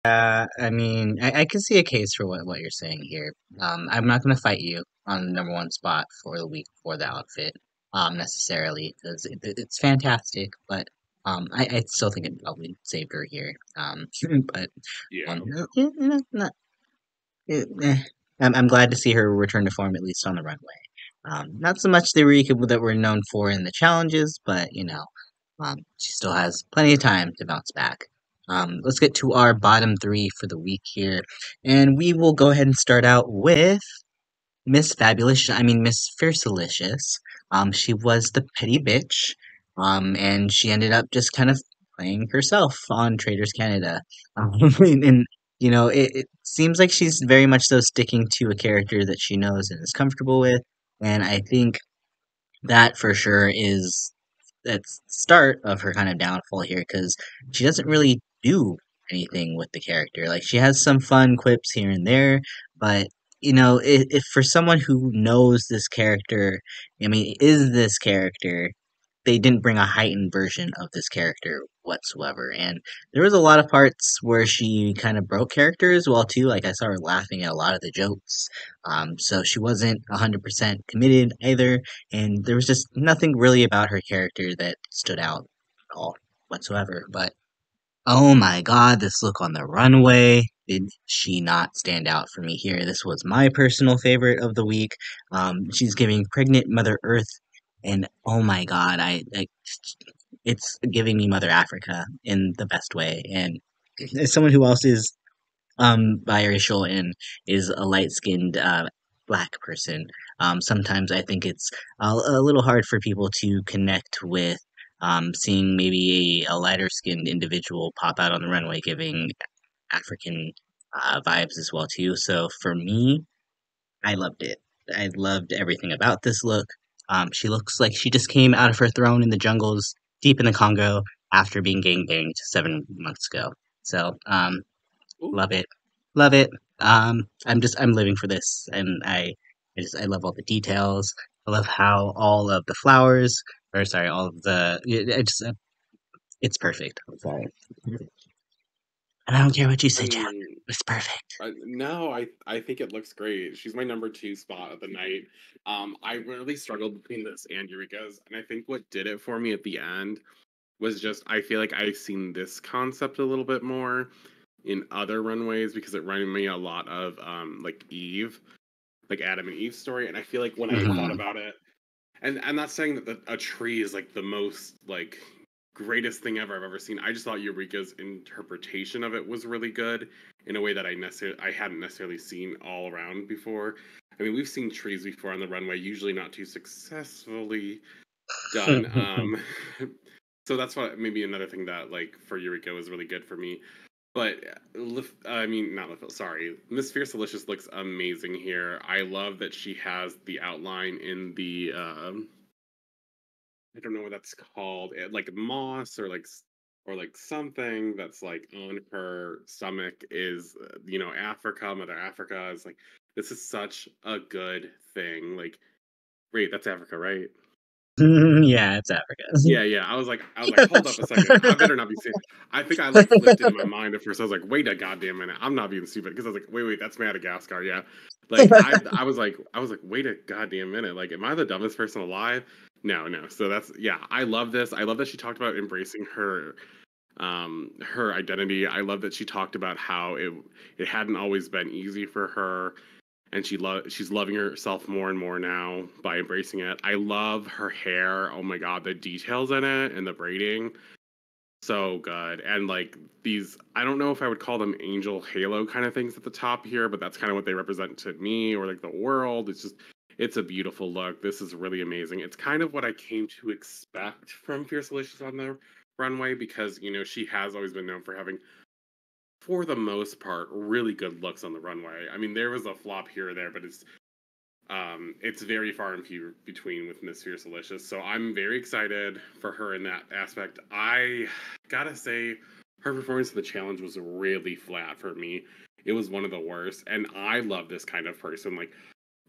I mean, I can see a case for what you're saying here. I'm not going to fight you on the number one spot for the week for the outfit, necessarily, because it's fantastic, but I still think it probably saved her here. But Yeah. not, eh. I'm glad to see her return to form at least on the runway. Not so much the Eureka that we're known for in the challenges, but she still has plenty of time to bounce back. Let's get to our bottom three for the week here, and we will go ahead and start out with Miss Fiercalicious. She was the petty bitch, and she ended up just kind of playing herself on Traders Canada. And it seems like she's very much so sticking to a character that she knows and is comfortable with, and I think that for sure is that's the start of her kind of downfall here because she doesn't really do anything with the character. Like she has some fun quips here and there, but if for someone who knows this character, I mean, is this character, they didn't bring a heightened version of this character whatsoever. And there was a lot of parts where she kind of broke character as well too. Like I saw her laughing at a lot of the jokes. So she wasn't 100% committed either, and there was just nothing really about her character that stood out at all whatsoever. But oh my god, this look on the runway. Did she not stand out for me here? This was my personal favorite of the week. She's giving pregnant Mother Earth, and oh my god, it's giving me Mother Africa in the best way. And as someone who else is biracial and is a light-skinned black person, sometimes I think it's a little hard for people to connect with seeing maybe a lighter-skinned individual pop out on the runway giving African vibes as well too. So for me, I loved it. I loved everything about this look. She looks like she just came out of her throne in the jungles deep in the Congo after being gangbanged 7 months ago. So love Ooh. it. Love it. I'm living for this, and I love all the details. I love how all of the flowers, or sorry, all of the, it's perfect. I'm sorry. And I don't care what you I say, Jack. mean, It's perfect. no, I think it looks great. She's my number two spot of the night. I really struggled between this and Eureka's, and I think what did it for me at the end was just I feel like I've seen this concept a little bit more in other runways because it reminded me a lot of like Eve, like Adam and Eve's story, and I feel like when I thought Hmm. about it, and I'm not saying that a tree is like the most like greatest thing ever I've ever seen. I just thought Eureka's interpretation of it was really good in a way that I hadn't necessarily seen all around before. I mean, we've seen trees before on the runway, usually not too successfully done. So that's why maybe another thing that like for Eureka was really good for me. But I mean, not Lifil, sorry. Miss Fiercalicious looks amazing here. I love that she has the outline in the I don't know what that's called, like moss or or like something that's like on her stomach is Africa, Mother Africa is like this is such a good thing. Like, wait, that's Africa, right? Yeah, it's Africa. Yeah, yeah. I was like, hold up a second. I better not be saying. I think I like flipped it in my mind at first. I was like, wait a goddamn minute. I'm not being stupid because I was like, wait, that's Madagascar. Yeah, like I was like, wait a goddamn minute. Like, am I the dumbest person alive? No, no. So that's yeah. I love this. I love that she talked about embracing her identity. I love that she talked about how it hadn't always been easy for her and she's loving herself more and more now by embracing it. I love her hair. Oh my god, the details in it and the braiding. So good. And like these, I don't know if I would call them angel halo kind of things at the top here, but that's kind of what they represent to me or like the world. It's just, it's a beautiful look. This is really amazing. It's kind of what I came to expect from Fiercalicious on the runway because, you know, she has always been known for having, for the most part, really good looks on the runway. I mean, there was a flop here or there, but it's very far and few between with Miss Fiercalicious. So I'm very excited for her in that aspect. I gotta say, her performance in the challenge was really flat for me. It was one of the worst, and I love this kind of person. Like,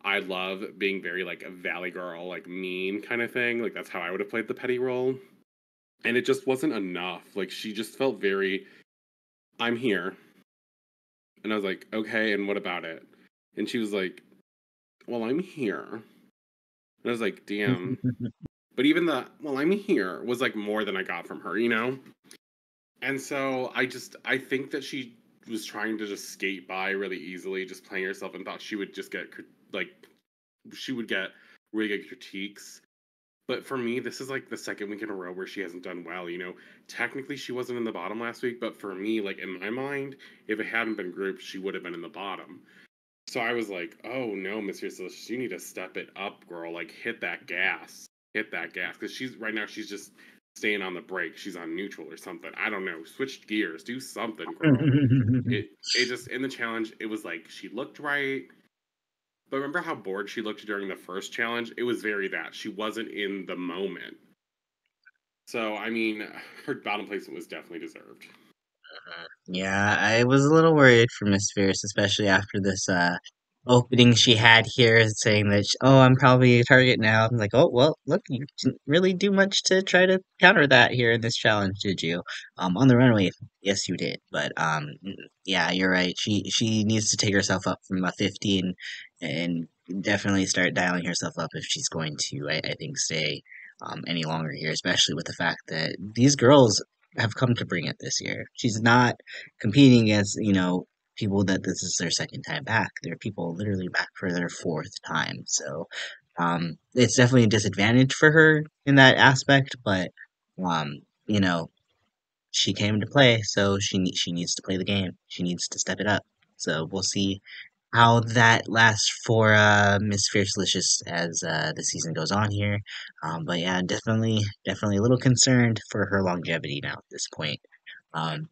I love being very like a valley girl, like mean kind of thing. Like that's how I would have played the petty role, and it just wasn't enough. Like she just felt very, I'm here, and I was like, okay, and what about it? And she was like, well, I'm here, and I was like, damn. But even the well, I'm here was like more than I got from her, you know? And so I think that she was trying to just skate by really easily, just playing herself and thought she would just get like she would get really good critiques. But for me, this is like the second week in a row where she hasn't done well, you know? Technically she wasn't in the bottom last week, but for me, like in my mind, if it hadn't been grouped, she would have been in the bottom. So I was like, oh no, Miss Fiercalicious, you need to step it up, girl. Like hit that gas. Hit that gas. Because she's right now she's just staying on the brake. She's on neutral or something. I don't know. Switch gears. Do something, girl. It just in the challenge, it was like she looked right. But remember how bored she looked during the first challenge? It was very that. She wasn't in the moment. So I mean, her bottom placement was definitely deserved. Yeah, I was a little worried for Miss Fierce, especially after this opening she had here saying that, oh, I'm probably a target now. I'm like, oh, well, look, you didn't really do much to try to counter that here in this challenge, did you? On the runway, yes, you did. But yeah, you're right. She needs to take herself up from a 15 and definitely start dialing herself up if she's going to, I think, stay any longer here, especially with the fact that these girls have come to bring it this year. She's not competing against, people that this is their second time back. There are people literally back for their fourth time. So it's definitely a disadvantage for her in that aspect, but um, you know, she came to play, so she needs to play the game. She needs to step it up. So we'll see how that lasts for Miss Fiercalicious as the season goes on here. But yeah, definitely a little concerned for her longevity now at this point. Um,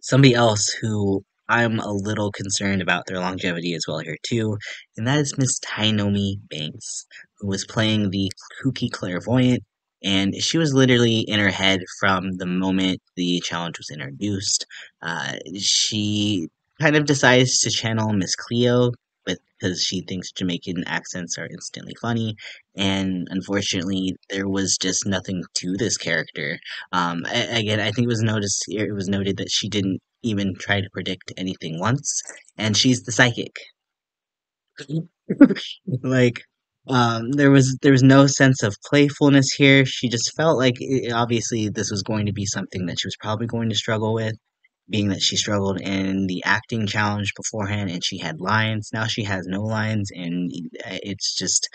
Somebody else who I'm a little concerned about their longevity as well here too, and that is Miss Tynomi Banks, who was playing the kooky clairvoyant, and she was literally in her head from the moment the challenge was introduced. She kind of decides to channel Miss Cleo, but because she thinks Jamaican accents are instantly funny, and unfortunately, there was just nothing to this character. Again, I think it was noted that she didn't even try to predict anything once, and she's the psychic. Like, there was no sense of playfulness here. She just felt like obviously this was going to be something that she was probably going to struggle with, being that she struggled in the acting challenge beforehand, and she had lines. Now she has no lines, and it's just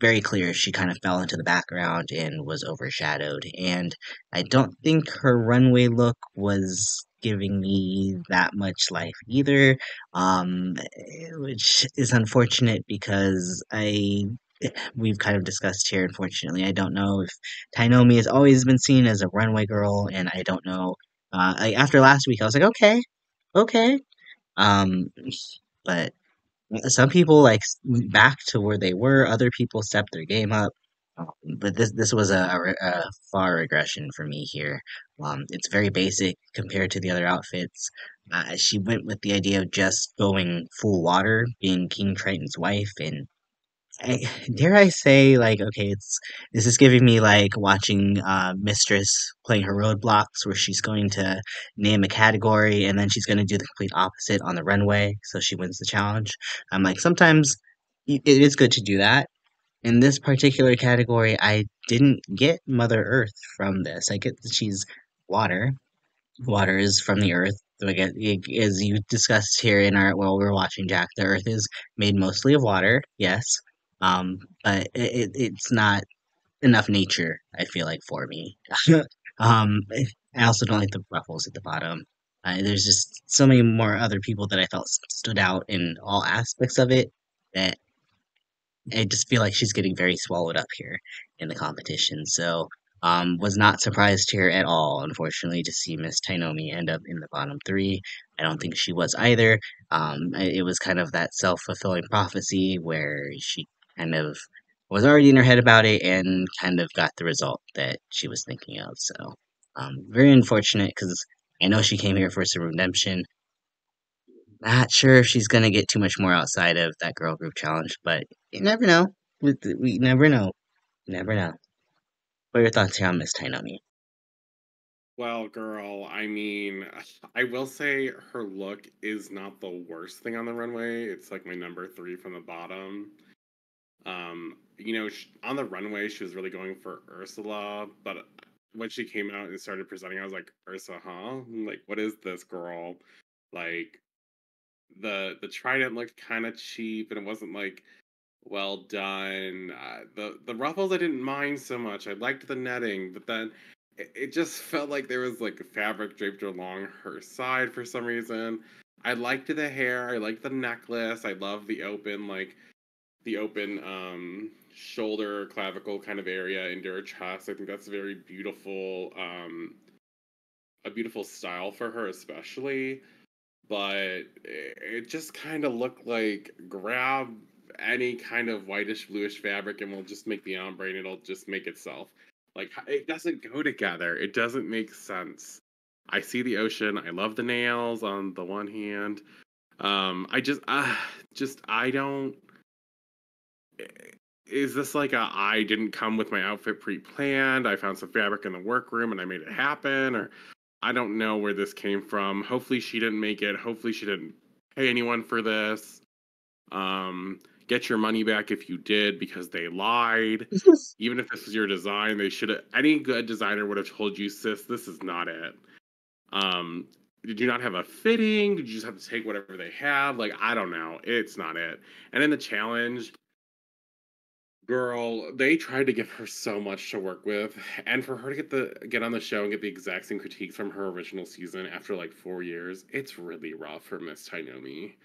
very clear she kind of fell into the background and was overshadowed. And I don't think her runway look was giving me that much life either, which is unfortunate because we've kind of discussed here. Unfortunately, I don't know if Tynomi has always been seen as a runway girl, and I don't know. After last week, I was like, okay, okay. Um, but some people went back to where they were. Other people stepped their game up. But this was a far regression for me here. It's very basic compared to the other outfits. She went with the idea of just going full water, being King Triton's wife, and I, dare I say, like, okay, this is giving me like watching Mistress playing her roadblocks, where she's going to name a category and then she's going to do the complete opposite on the runway, so she wins the challenge. I'm like, sometimes it is good to do that. In this particular category, I didn't get Mother Earth from this. I get that she's water. Water is from the earth. So I get, as you discussed here in our while we were watching Jack, the earth is made mostly of water, yes. But it's not enough nature, I feel like, for me. I also don't like the ruffles at the bottom. There's just so many more other people that I felt stood out in all aspects of it that I just feel like she's getting very swallowed up here in the competition. So, was not surprised here at all, unfortunately, to see Miss Tynomi end up in the bottom three. I don't think she was either. It was kind of that self-fulfilling prophecy where she kind of was already in her head about it and kind of got the result that she was thinking of. So, very unfortunate because I know she came here for some redemption. Not sure if she's gonna get too much more outside of that girl group challenge, but you never know. We never know. Never know. What are your thoughts here on Miss Tainomi? Well, girl, I mean, I will say her look is not the worst thing on the runway. It's like my number three from the bottom. On the runway, she was really going for Ursula, but when she came out and started presenting, I was like, Ursa, huh? Like, what is this, girl? Like, the trident looked kind of cheap, and it wasn't like well done. The ruffles I didn't mind so much. I liked the netting, but then it just felt like there was like fabric draped along her side for some reason. I liked the hair. I liked the necklace. I love the open shoulder clavicle kind of area into her chest. I think that's very beautiful. A beautiful style for her, especially. But it just kind of looked like grab any kind of whitish bluish fabric and we'll just make the ombre and it'll just make itself. Like it doesn't go together. It doesn't make sense. I see the ocean. I love the nails on the one hand. I don't. Is this like I didn't come with my outfit pre-planned? I found some fabric in the workroom and I made it happen, or I don't know where this came from. Hopefully she didn't make it. Hopefully she didn't pay anyone for this. Get your money back if you did because they lied. Even if this was your design, they should have. Any good designer would have told you, sis, this is not it. Um, did you not have a fitting? Did you just have to take whatever they had? Like I don't know. It's not it. And in the challenge, girl, they tried to give her so much to work with, and for her to get on the show and get the exact same critiques from her original season after like 4 years, it's really rough for Miss Tainomi.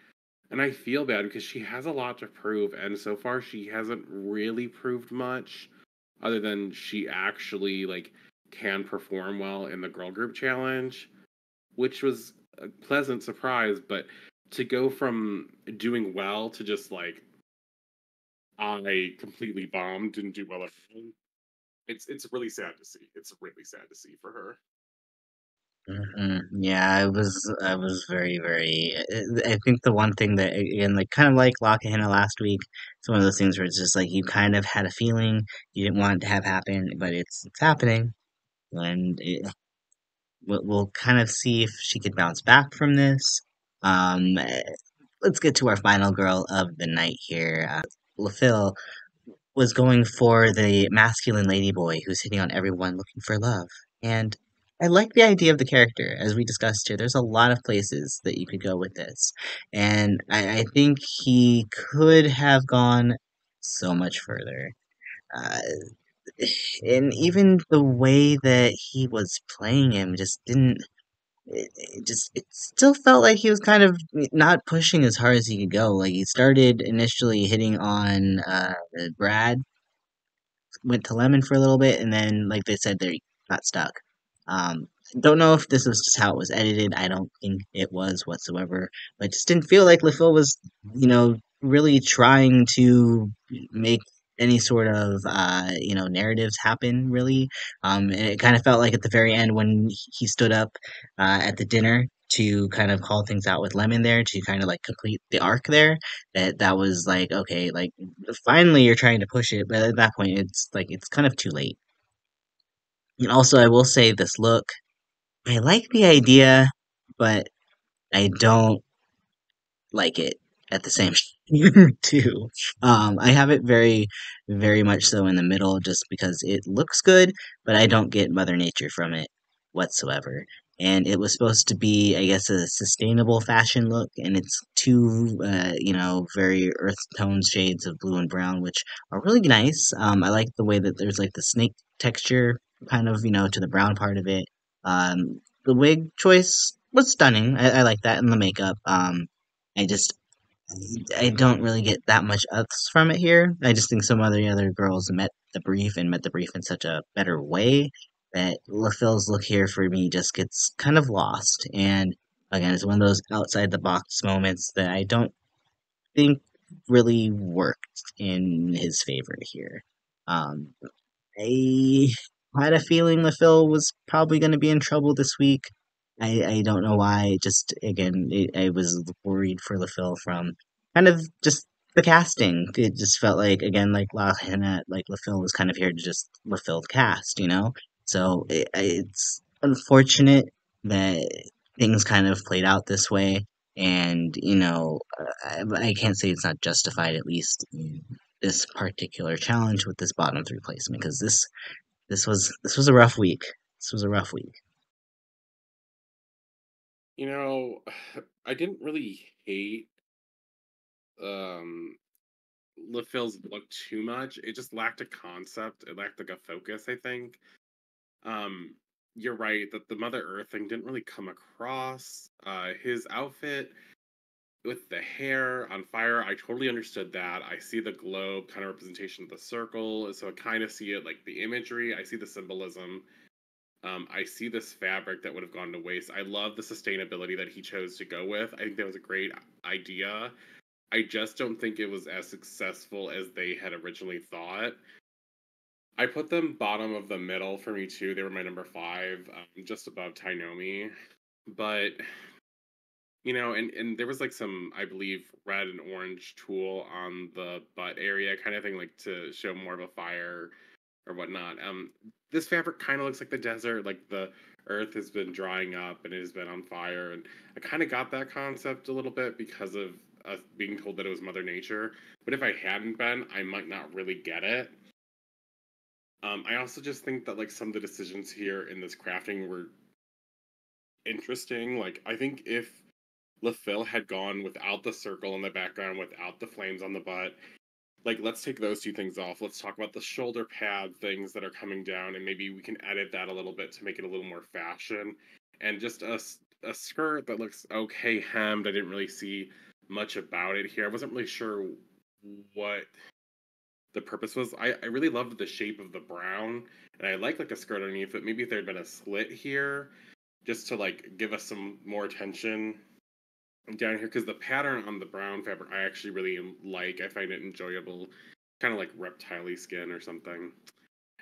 And I feel bad because she has a lot to prove, and so far she hasn't really proved much, other than she actually like can perform well in the girl group challenge, which was a pleasant surprise. But to go from doing well to just like I completely bombed, didn't do well at all. It's really sad to see. It's really sad to see for her. Yeah, I was very. I think the one thing that again, like kind of like Kahena last week, it's one of those things where it's just like you kind of had a feeling you didn't want it to have happen, but it's happening, and we'll kind of see if she could bounce back from this. Eh, let's get to our final girl of the night here. LaPhil was going for the masculine ladyboy who's hitting on everyone looking for love. And I like the idea of the character, as we discussed here. There's a lot of places that you could go with this. And I think he could have gone so much further. Uh, and even the way that he was playing him just didn't. It still felt like he was kind of not pushing as hard as he could go. Like he started initially hitting on Brad, went to lemon for a little bit, and then, like they said, they got stuck. Um, don't know if this was just how it was edited. I don't think it was whatsoever, but it just didn't feel like LaPhil was, really trying to make any sort of, narratives happen. Really, and it kind of felt like at the very end when he stood up at the dinner to kind of call things out with Lemon there to kind of like complete the arc there that was like okay like finally you're trying to push it, but at that point it's like it's kind of too late. And also I will say this look, I like the idea, but I don't like it at the same time too. I have it very much so in the middle just because it looks good, but I don't get Mother Nature from it whatsoever. And it was supposed to be, I guess, a sustainable fashion look, and it's two, very earth tone shades of blue and brown, which are really nice. I like the way that there's like the snake texture kind of, to the brown part of it. The wig choice was stunning. I like that, and the makeup. I just I don't really get that much else from it here. I just think some other girls met the brief in such a better way that LaPhil's look here for me just gets kind of lost. And again, it's one of those outside the box moments that I don't think really worked in his favor here. Um, I had a feeling LaPhil was probably going to be in trouble this week. I don't know why. Just again, I was worried for LaPhil from kind of just the casting. It just felt like again, like La Hannah, like LaPhil was kind of here to just LaPhil cast, So it's unfortunate that things kind of played out this way, and I can't say it's not justified. At least in this particular challenge with this bottom three placement, because this was a rough week. This was a rough week. You know, I didn't really hate um LaPhil's look too much. It just lacked a concept. It lacked like a focus, I think. Um, you're right that the Mother Earth thing didn't really come across. His outfit with the hair on fire, I totally understood that. I see the globe kind of representation of the circle, so I kind of see it like the imagery. I see the symbolism. I see this fabric that would have gone to waste. I love the sustainability that he chose to go with. I think that was a great idea. I just don't think it was as successful as they had originally thought. I put them bottom of the middle for me too. They were my number five, just above Tynomi. But and there was like some, I believe, red and orange tulle on the butt area, kind of thing, like to show more of a fire or whatnot. This fabric kind of looks like the desert, like the earth has been drying up and it has been on fire, and I kind of got that concept a little bit because of us being told that it was Mother Nature. But if I hadn't been, I might not really get it. I also just think that like some of the decisions here in this crafting were interesting. Like I think if LaPhil had gone without the circle in the background, without the flames on the butt, like let's take those two things off. Let's talk about the shoulder pad things that are coming down, and maybe we can edit that a little bit to make it a little more fashion. And just a skirt that looks okay hemmed. I didn't really see much about it here. I wasn't really sure what the purpose was. I really loved the shape of the brown, and I like a skirt underneath it. Maybe if there had been a slit here, just to like give us some more attention down here, because the pattern on the brown fabric I actually really like. I find it enjoyable, kind of like reptile skin or something.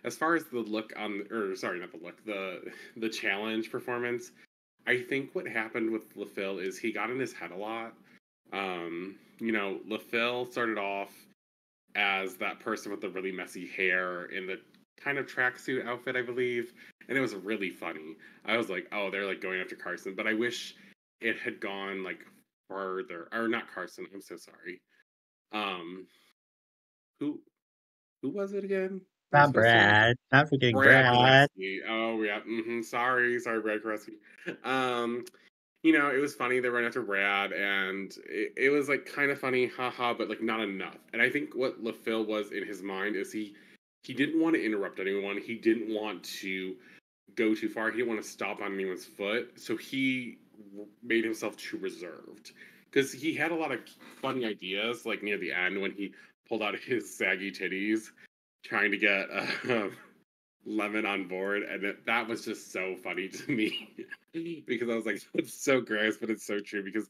As far as the look on, or sorry, not the look, the challenge performance, I think what happened with LaPhil is he got in his head a lot. LaPhil started off as that person with the really messy hair in the kind of tracksuit outfit, I believe, and it was really funny. I was like, oh, they're like going after Carson, but I wish it had gone like further, or not Carson. I'm so sorry. Um, who who was it again? That was Not supposed to Brad. Not forgetting Brad Brad. Koreski. Oh yeah. Sorry, Brad Koreski. Um, it was funny they ran after Brad, and it was like kind of funny, haha, but like not enough. And I think what LaPhil was in his mind is he didn't want to interrupt anyone. He didn't want to go too far. He didn't want to stop on anyone's foot. So he made himself too reserved. Because he had a lot of funny ideas, like near the end when he pulled out his saggy titties, trying to get Lemon on board, and that was just so funny to me because I was like, it's so gross, but it's so true because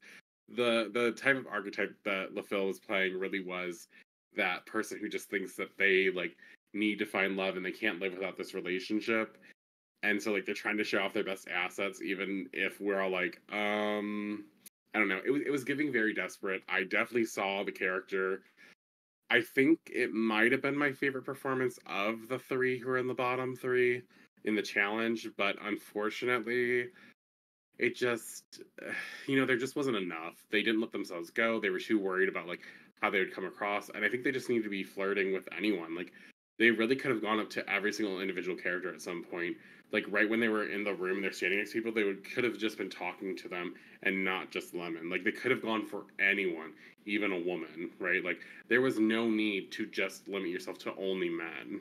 the type of archetype that LaPhil was playing really was that person who just thinks that they like need to find love and they can't live without this relationship, and so like they're trying to show off their best assets even if we're all like I don't know, it was giving very desperate. I definitely saw the character. I think it might have been my favorite performance of the three who are in the bottom three in the challenge, but unfortunately, it just, there just wasn't enough. They didn't let themselves go. They were too worried about like how they would come across, and I think they just need to be flirting with anyone. Like they really could have gone up to every single individual character at some point. Like right when they were in the room, they're standing next to people. Could have just been talking to them and not just Lemon. Like they could have gone for anyone, even a woman, right? Like there was no need to just limit yourself to only men.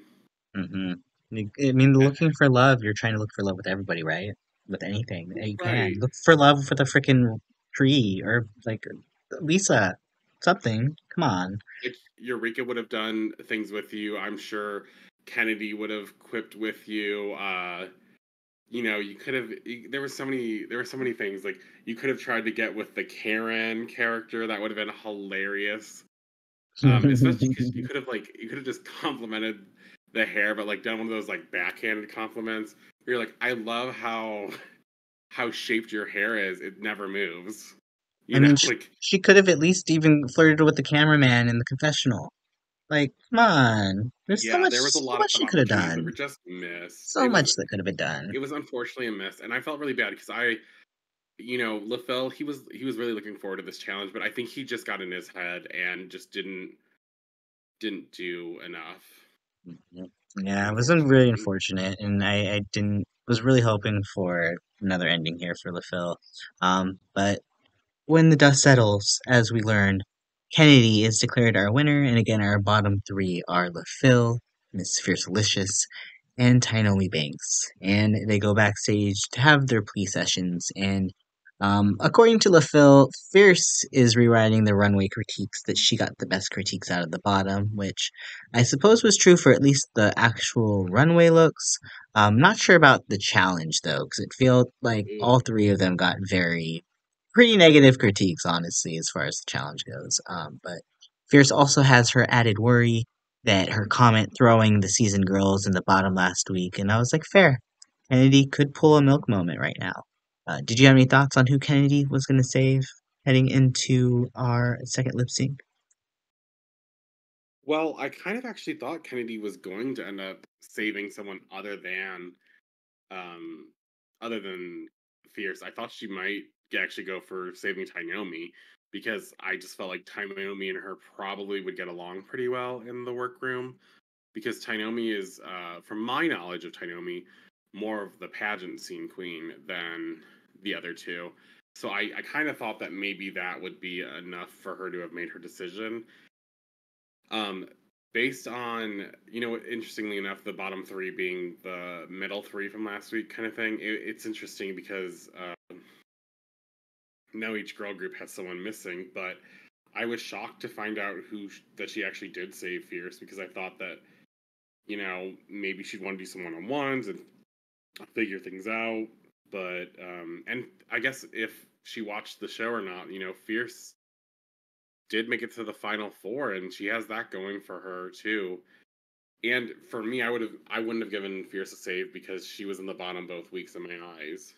Hmm. I mean, Eh, looking for love, you're trying to look for love with everybody, right? With anything that you can. right. Look for love with a freaking tree or like Lisa, something. Come on. Like Eureka would have done things with you. I'm sure Kennedy would have quipped with you. You know, you could have. There were so many things. Like you could have tried to get with the Karen character. That would have been hilarious. Especially because you could have just complimented the hair, but like done one of those like backhanded compliments. Where you're like, I love how shaped your hair is. It never moves. I You know, mean, like she could have at least even flirted with the cameraman in the confessional. Like, come on. There's yeah, there was a so lot much of she could have opportunities that were done. just missed. So much that could have been done. It was unfortunately a miss, and I felt really bad because you know, LaFell, he was really looking forward to this challenge, but I think he just got in his head and just didn't do enough, Mhm. Yeah, it was really unfortunately. unfortunate, and I didn't was really hoping for another ending here for LaPhil. But when the dust settles, as we learned, Kennedy is declared our winner, and again, our bottom three are LaPhil, Miss Fiercalicious, and Tynomi Banks. And they go backstage to have their plea sessions. And according to LaPhil, Fierce is rewriting the runway critiques that she got the best critiques out of the bottom, which I suppose was true for at least the actual runway looks. Not sure about the challenge though, because it felt like all three of them got pretty negative critiques, honestly, as far as the challenge goes. But Fierce also has her added worry that her comment throwing the seasoned girls in the bottom last week, and I was like, fair. Kennedy could pull a milk moment right now. Did you have any thoughts on who Kennedy was going to save heading into our second lip sync? Well, I kind of actually thought Kennedy was going to end up saving someone um other than Fierce. I thought she might actually go for saving Tynomi because I just felt like Tynomi and her probably would get along pretty well in the workroom because Tynomi is, from my knowledge of Tynomi, more of the pageant scene queen than the other two. So I kind of thought that maybe that would be enough for her to have made her decision. Um, Based on, you know, interestingly enough, the bottom three being the middle three from last week, kind of thing. It's interesting because now each girl group has someone missing, but I was shocked to find out that she actually did save Fierce because I thought that, you know, maybe she'd want to do some one on ones and figure things out. But and I guess if she watched the show or not, you know, Fierce did make it to the final four, and she has that going for her too. And for me, I wouldn't have given Fierce a save because she was in the bottom both weeks in my eyes.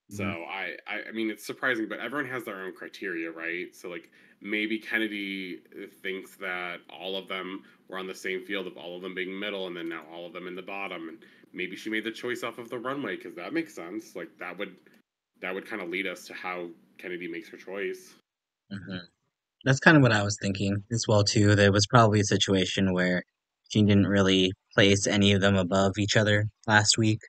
So Mhm. I mean it's surprising, but everyone has their own criteria, right? So like maybe Kennedy thinks that all of them were on the same field of all of them being middle, and then now all of them in the bottom, and maybe she made the choice off of the runway because that makes sense. Like that would kind of lead us to how Kennedy makes her choice. Mhm. That's kind of what I was thinking as well too. There was probably a situation where she didn't really place any of them above each other last week.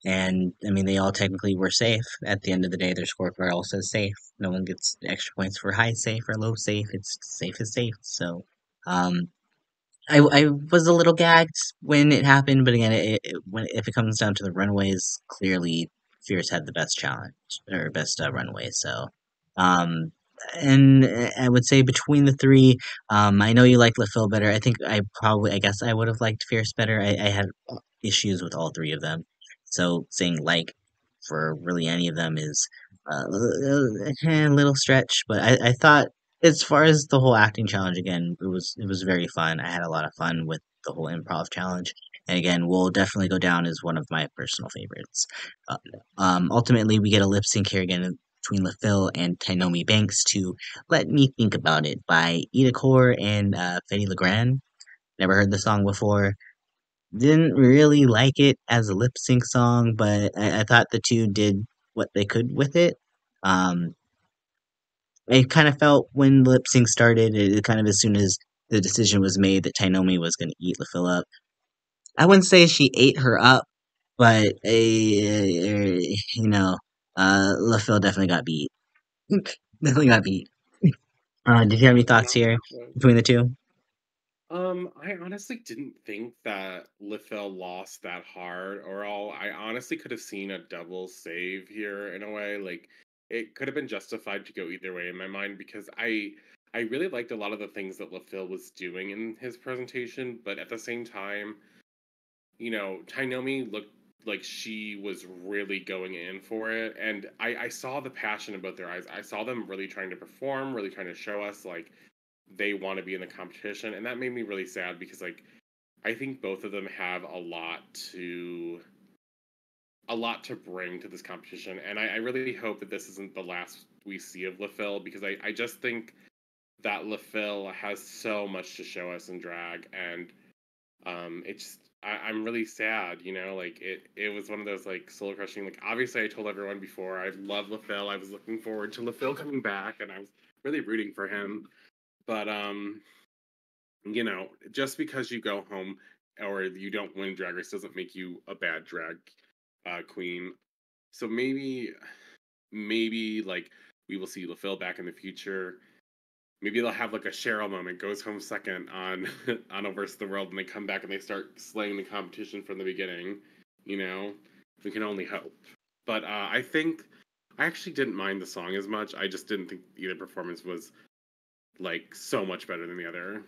And I mean, they all technically were safe. At the end of the day, their scorecard all says safe. No one gets extra points for high safe or low safe. It's safe is safe. So, um, I was a little gagged when it happened, but again, when if it comes down to the runways, clearly Fierce had the best challenge or best runway. So, um, and I would say between the three, I know you like LaPhil better. I guess I would have liked Fierce better. I had issues with all three of them, so saying like for really any of them is a little stretch. But I thought as far as the whole acting challenge, again, it was very fun. I had a lot of fun with the whole improv challenge, and again, will definitely go down as one of my personal favorites. Uh, Ultimately, we get a lip sync here again between LaPhil and Tynomi Banks to "Let Me Think About It" by Ida Core and Fetty Legrand. Never heard the song before. Didn't really like it as a lip sync song, but I thought the two did what they could with it. Um, I kind of felt when lip sync started, kind of as soon as the decision was made that Tainomi was going to eat LaPhil up. I wouldn't say she ate her up, but LaPhil definitely got beat. Definitely got beat. Did you have any No, thoughts here gotcha. between the two? I honestly didn't think that Lifel lost that hard, or all. I honestly could have seen a double save here in a way. Like it could have been justified to go either way in my mind because I really liked a lot of the things that Lifel was doing in his presentation, but at the same time, Tynomi looked like she was really going in for it, and I saw the passion in both their eyes. I saw them really trying to perform, really trying to show us like they want to be in the competition, and that made me really sad because like I think both of them have a lot to bring to this competition, and I really hope that this isn't the last we see of LaFille because I just think that LaFille has so much to show us in drag, and I'm really sad, like it was one of those like soul crushing. Like obviously, I told everyone before I love LaFille. I was looking forward to LaFille coming back, and I was really rooting for him. But just because you go home or you don't win Drag Race doesn't make you a bad drag queen. So maybe like we will see LaFille back in the future. Maybe they'll have like a Cheryl moment, goes home second on on a versus the world, and they come back and they start slaying the competition from the beginning. You know, we can only hope. But I think I actually didn't mind the song as much. I just didn't think either performance was like so much better than the other.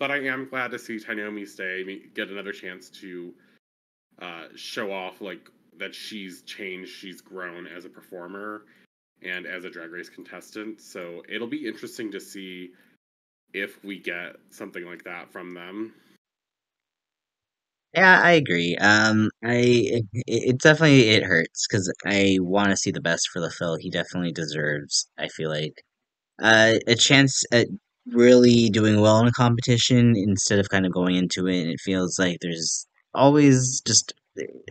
But I am glad to see Tynomi stay, get another chance to show off like that she's changed, she's grown as a performer and as a drag race contestant. So it'll be interesting to see if we get something like that from them. Yeah, I agree. It definitely it hurts because I want to see the best for LaFell. He definitely deserves, I feel like, a chance at really doing well in a competition instead of kind of going into it. And it feels like there's always just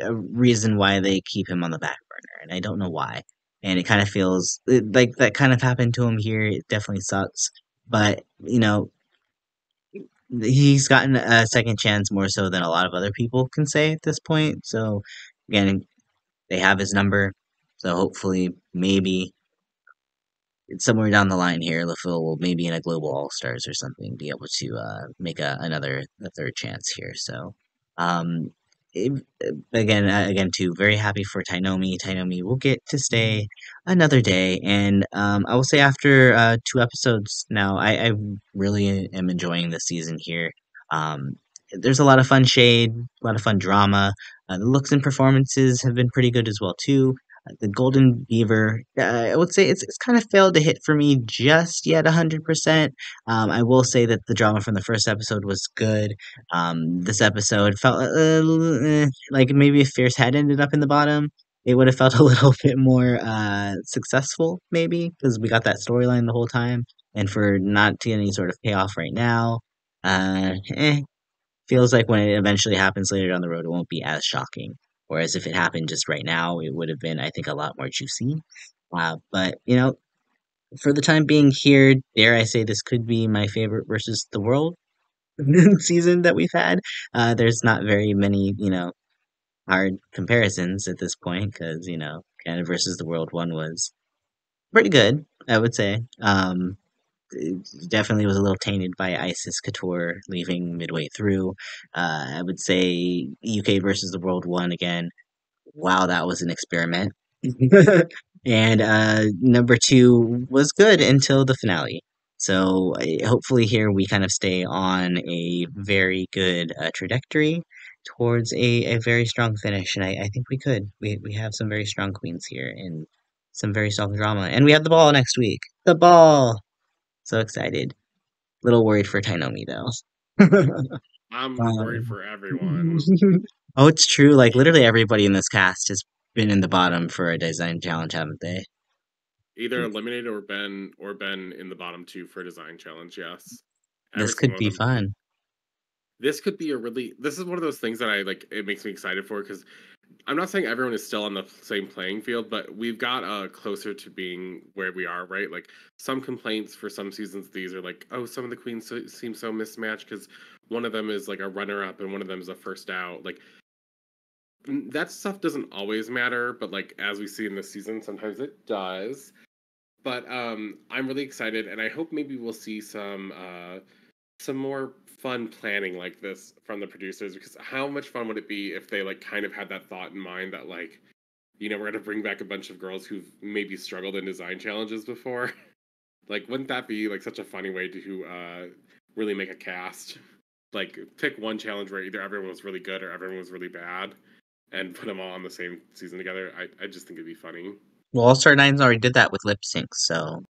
a reason why they keep him on the back burner, and I don't know why. And it kind of feels like that kind of happened to him here. It definitely sucks, but he's gotten a second chance more so than a lot of other people can say at this point. So again, they have his number. So hopefully, maybe somewhere down the line here, LaFille will maybe in a global all stars or something be able to make a third chance here. So um, it, again, too very happy for Tynomi. Tynomi will get to stay another day, and I will say after 2 episodes now, I really am enjoying the season here. Um, there's a lot of fun shade, a lot of fun drama. The looks and performances have been pretty good as well too. The Golden Beaver, I would say it's kind of failed to hit for me just yet 100%. I will say that the drama from the first episode was good. This episode felt like maybe if Fierce had ended up in the bottom, it would have felt a little bit more successful, maybe, because we got that storyline the whole time. And for not to get any sort of payoff right now, feels like when it eventually happens later down the road, it won't be as shocking. Whereas if it happened just right now, it would have been, I think, a lot more juicy. But for the time being here, dare I say this could be my favorite versus the world season that we've had. There's not very many, hard comparisons at this point because Canada versus the world one was pretty good, I would say. It definitely was a little tainted by Isis Couture leaving midway through. I would say UK versus the World One again. Wow, that was an experiment. And number two was good until the finale. So hopefully here we kind of stay on a very good trajectory towards a very strong finish, and I think we could. We have some very strong queens here and some very strong drama, and we have the ball next week. The ball. So excited. Little worried for Tynomi though. I'm worried Um, for everyone. oh, it's true. Like literally everybody in this cast has been in the bottom for a design challenge, haven't they? Either eliminated or been in the bottom two for a design challenge, yes. Every This could single one of be them. fun. This is one of those things that I like it makes me excited for because I'm not saying everyone is still on the same playing field, but we've got closer to being where we are, right? Like some complaints for some seasons, these are like, oh, some of the queens seem so mismatched because one of them is like a runner up and one of them is a first out. Like that stuff doesn't always matter, but like as we see in this season, sometimes it does. But I'm really excited, and I hope maybe we'll see some more fun planning like this from the producers, because how much fun would it be if they like kind of had that thought in mind that like, we're gonna bring back a bunch of girls who've maybe struggled in design challenges before. Like, wouldn't that be like such a funny way to really make a cast? Like, pick one challenge where either everyone was really good or everyone was really bad, and put them all on the same season together. I just think it'd be funny. Well, All Star Nines already did that with Lipsync, so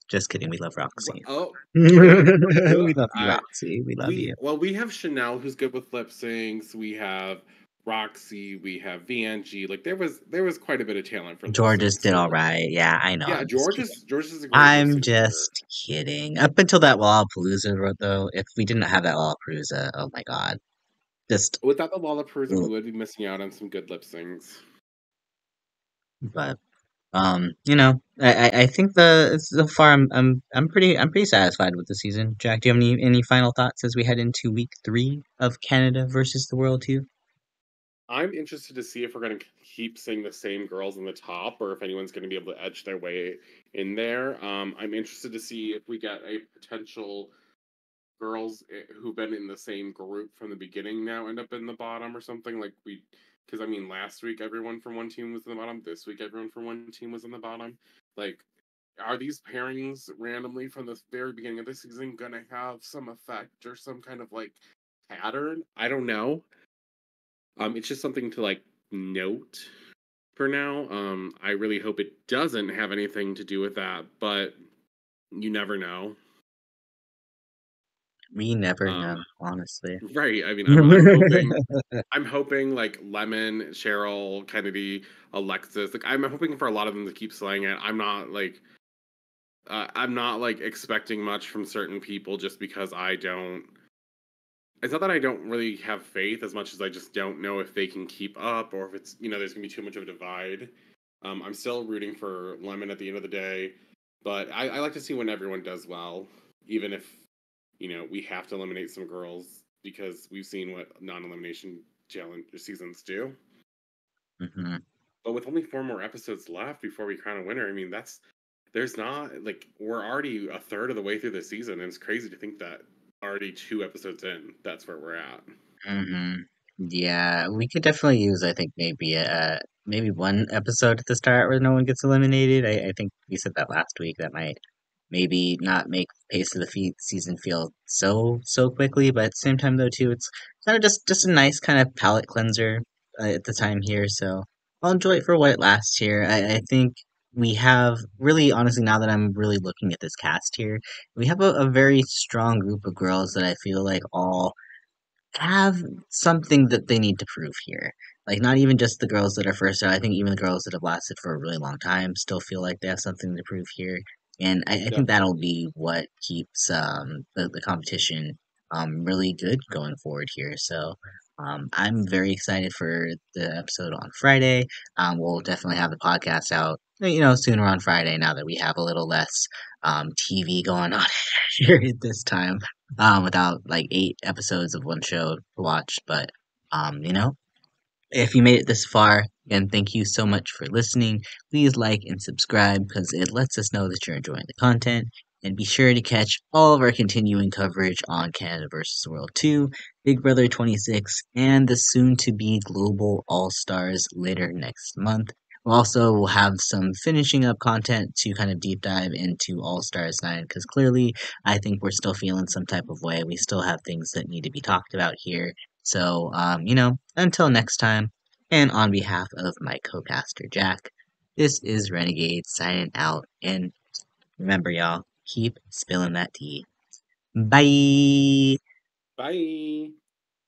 just kidding. We love Roxy. Oh, We love you, I Roxy. We love we you. well we have Chanel who's good with lip syncs. We have Roxy. We have VNG. Like there was quite a bit of talent for lip Georges syncs. did So all right. Yeah, I know. yeah, I'm just kidding. George is a great lip I'm syncer. just kidding. Up until that Lollapalooza, though, if we didn't have that Lollapalooza, oh my God, just. Without the Lollapalooza, we Ugh. would be missing out on some good lip syncs. But I think the so far I'm pretty satisfied with the season. Jack, do you have any final thoughts as we head into week 3 of Canada versus the World 2? I'm interested to see if we're going to keep seeing the same girls in the top, or if anyone's going to be able to edge their way in there. I'm interested to see if we get a potential girls who've been in the same group from the beginning now end up in the bottom or something like we. Because I mean, last week everyone from one team was in the bottom. This week everyone from one team was in the bottom. Like, are these pairings randomly from the very beginning of the season going to have some effect or some kind of like pattern? I don't know. It's just something to like note for now. I really hope it doesn't have anything to do with that, but you never know. We never Um, know, honestly. right. I mean, I'm hoping like Lemon, Cheryl, Kennedy, Alexis. Like, I'm hoping for a lot of them to keep slaying it. I'm not like expecting much from certain people just because I don't. It's not that I don't really have faith as much as I just don't know if they can keep up, or if it's there's gonna be too much of a divide. I'm still rooting for Lemon at the end of the day, but I like to see when everyone does well, even if we have to eliminate some girls because we've seen what non-elimination challenge seasons do. Hmm. But with only 4 more episodes left before we crown a winner, I mean there's not like we're already a third of the way through the season, and it's crazy to think that already 2 episodes in, that's where we're at. Hmm. Yeah, we could definitely use, I think, maybe one episode at the start where no one gets eliminated. I think we said that last week. That might maybe not make the pace of the season feel so quickly, but at the same time, though, too, it's kind of just a nice kind of palate cleanser at the time here. So I'll enjoy it for what it lasts here. I think we have really, honestly, now that I'm really looking at this cast here, we have a very strong group of girls that I feel like all have something that they need to prove here. Like, not even just the girls that are first out. I think even the girls that have lasted for a really long time still feel like they have something to prove here. And I think that'll Definitely. be what keeps the competition really good going forward here. So I'm very excited for the episode on Friday. We'll definitely have the podcast out, sooner on Friday now that we have a little less TV going on here at this time, without like 8 episodes of one show to watch. But if you made it this far, again, thank you so much for listening. Please like and subscribe because it lets us know that you're enjoying the content. And be sure to catch all of our continuing coverage on Canada vs. the World 2, Big Brother 26, and the soon to be Global All Stars later next month. We'll also have some finishing up content to kind of deep dive into All Stars 9 because clearly I think we're still feeling some type of way. We still have things that need to be talked about here. So, until next time, and on behalf of my co-caster Jack, this is Renegade signing out. And remember, y'all, keep spilling that tea. Bye! Bye.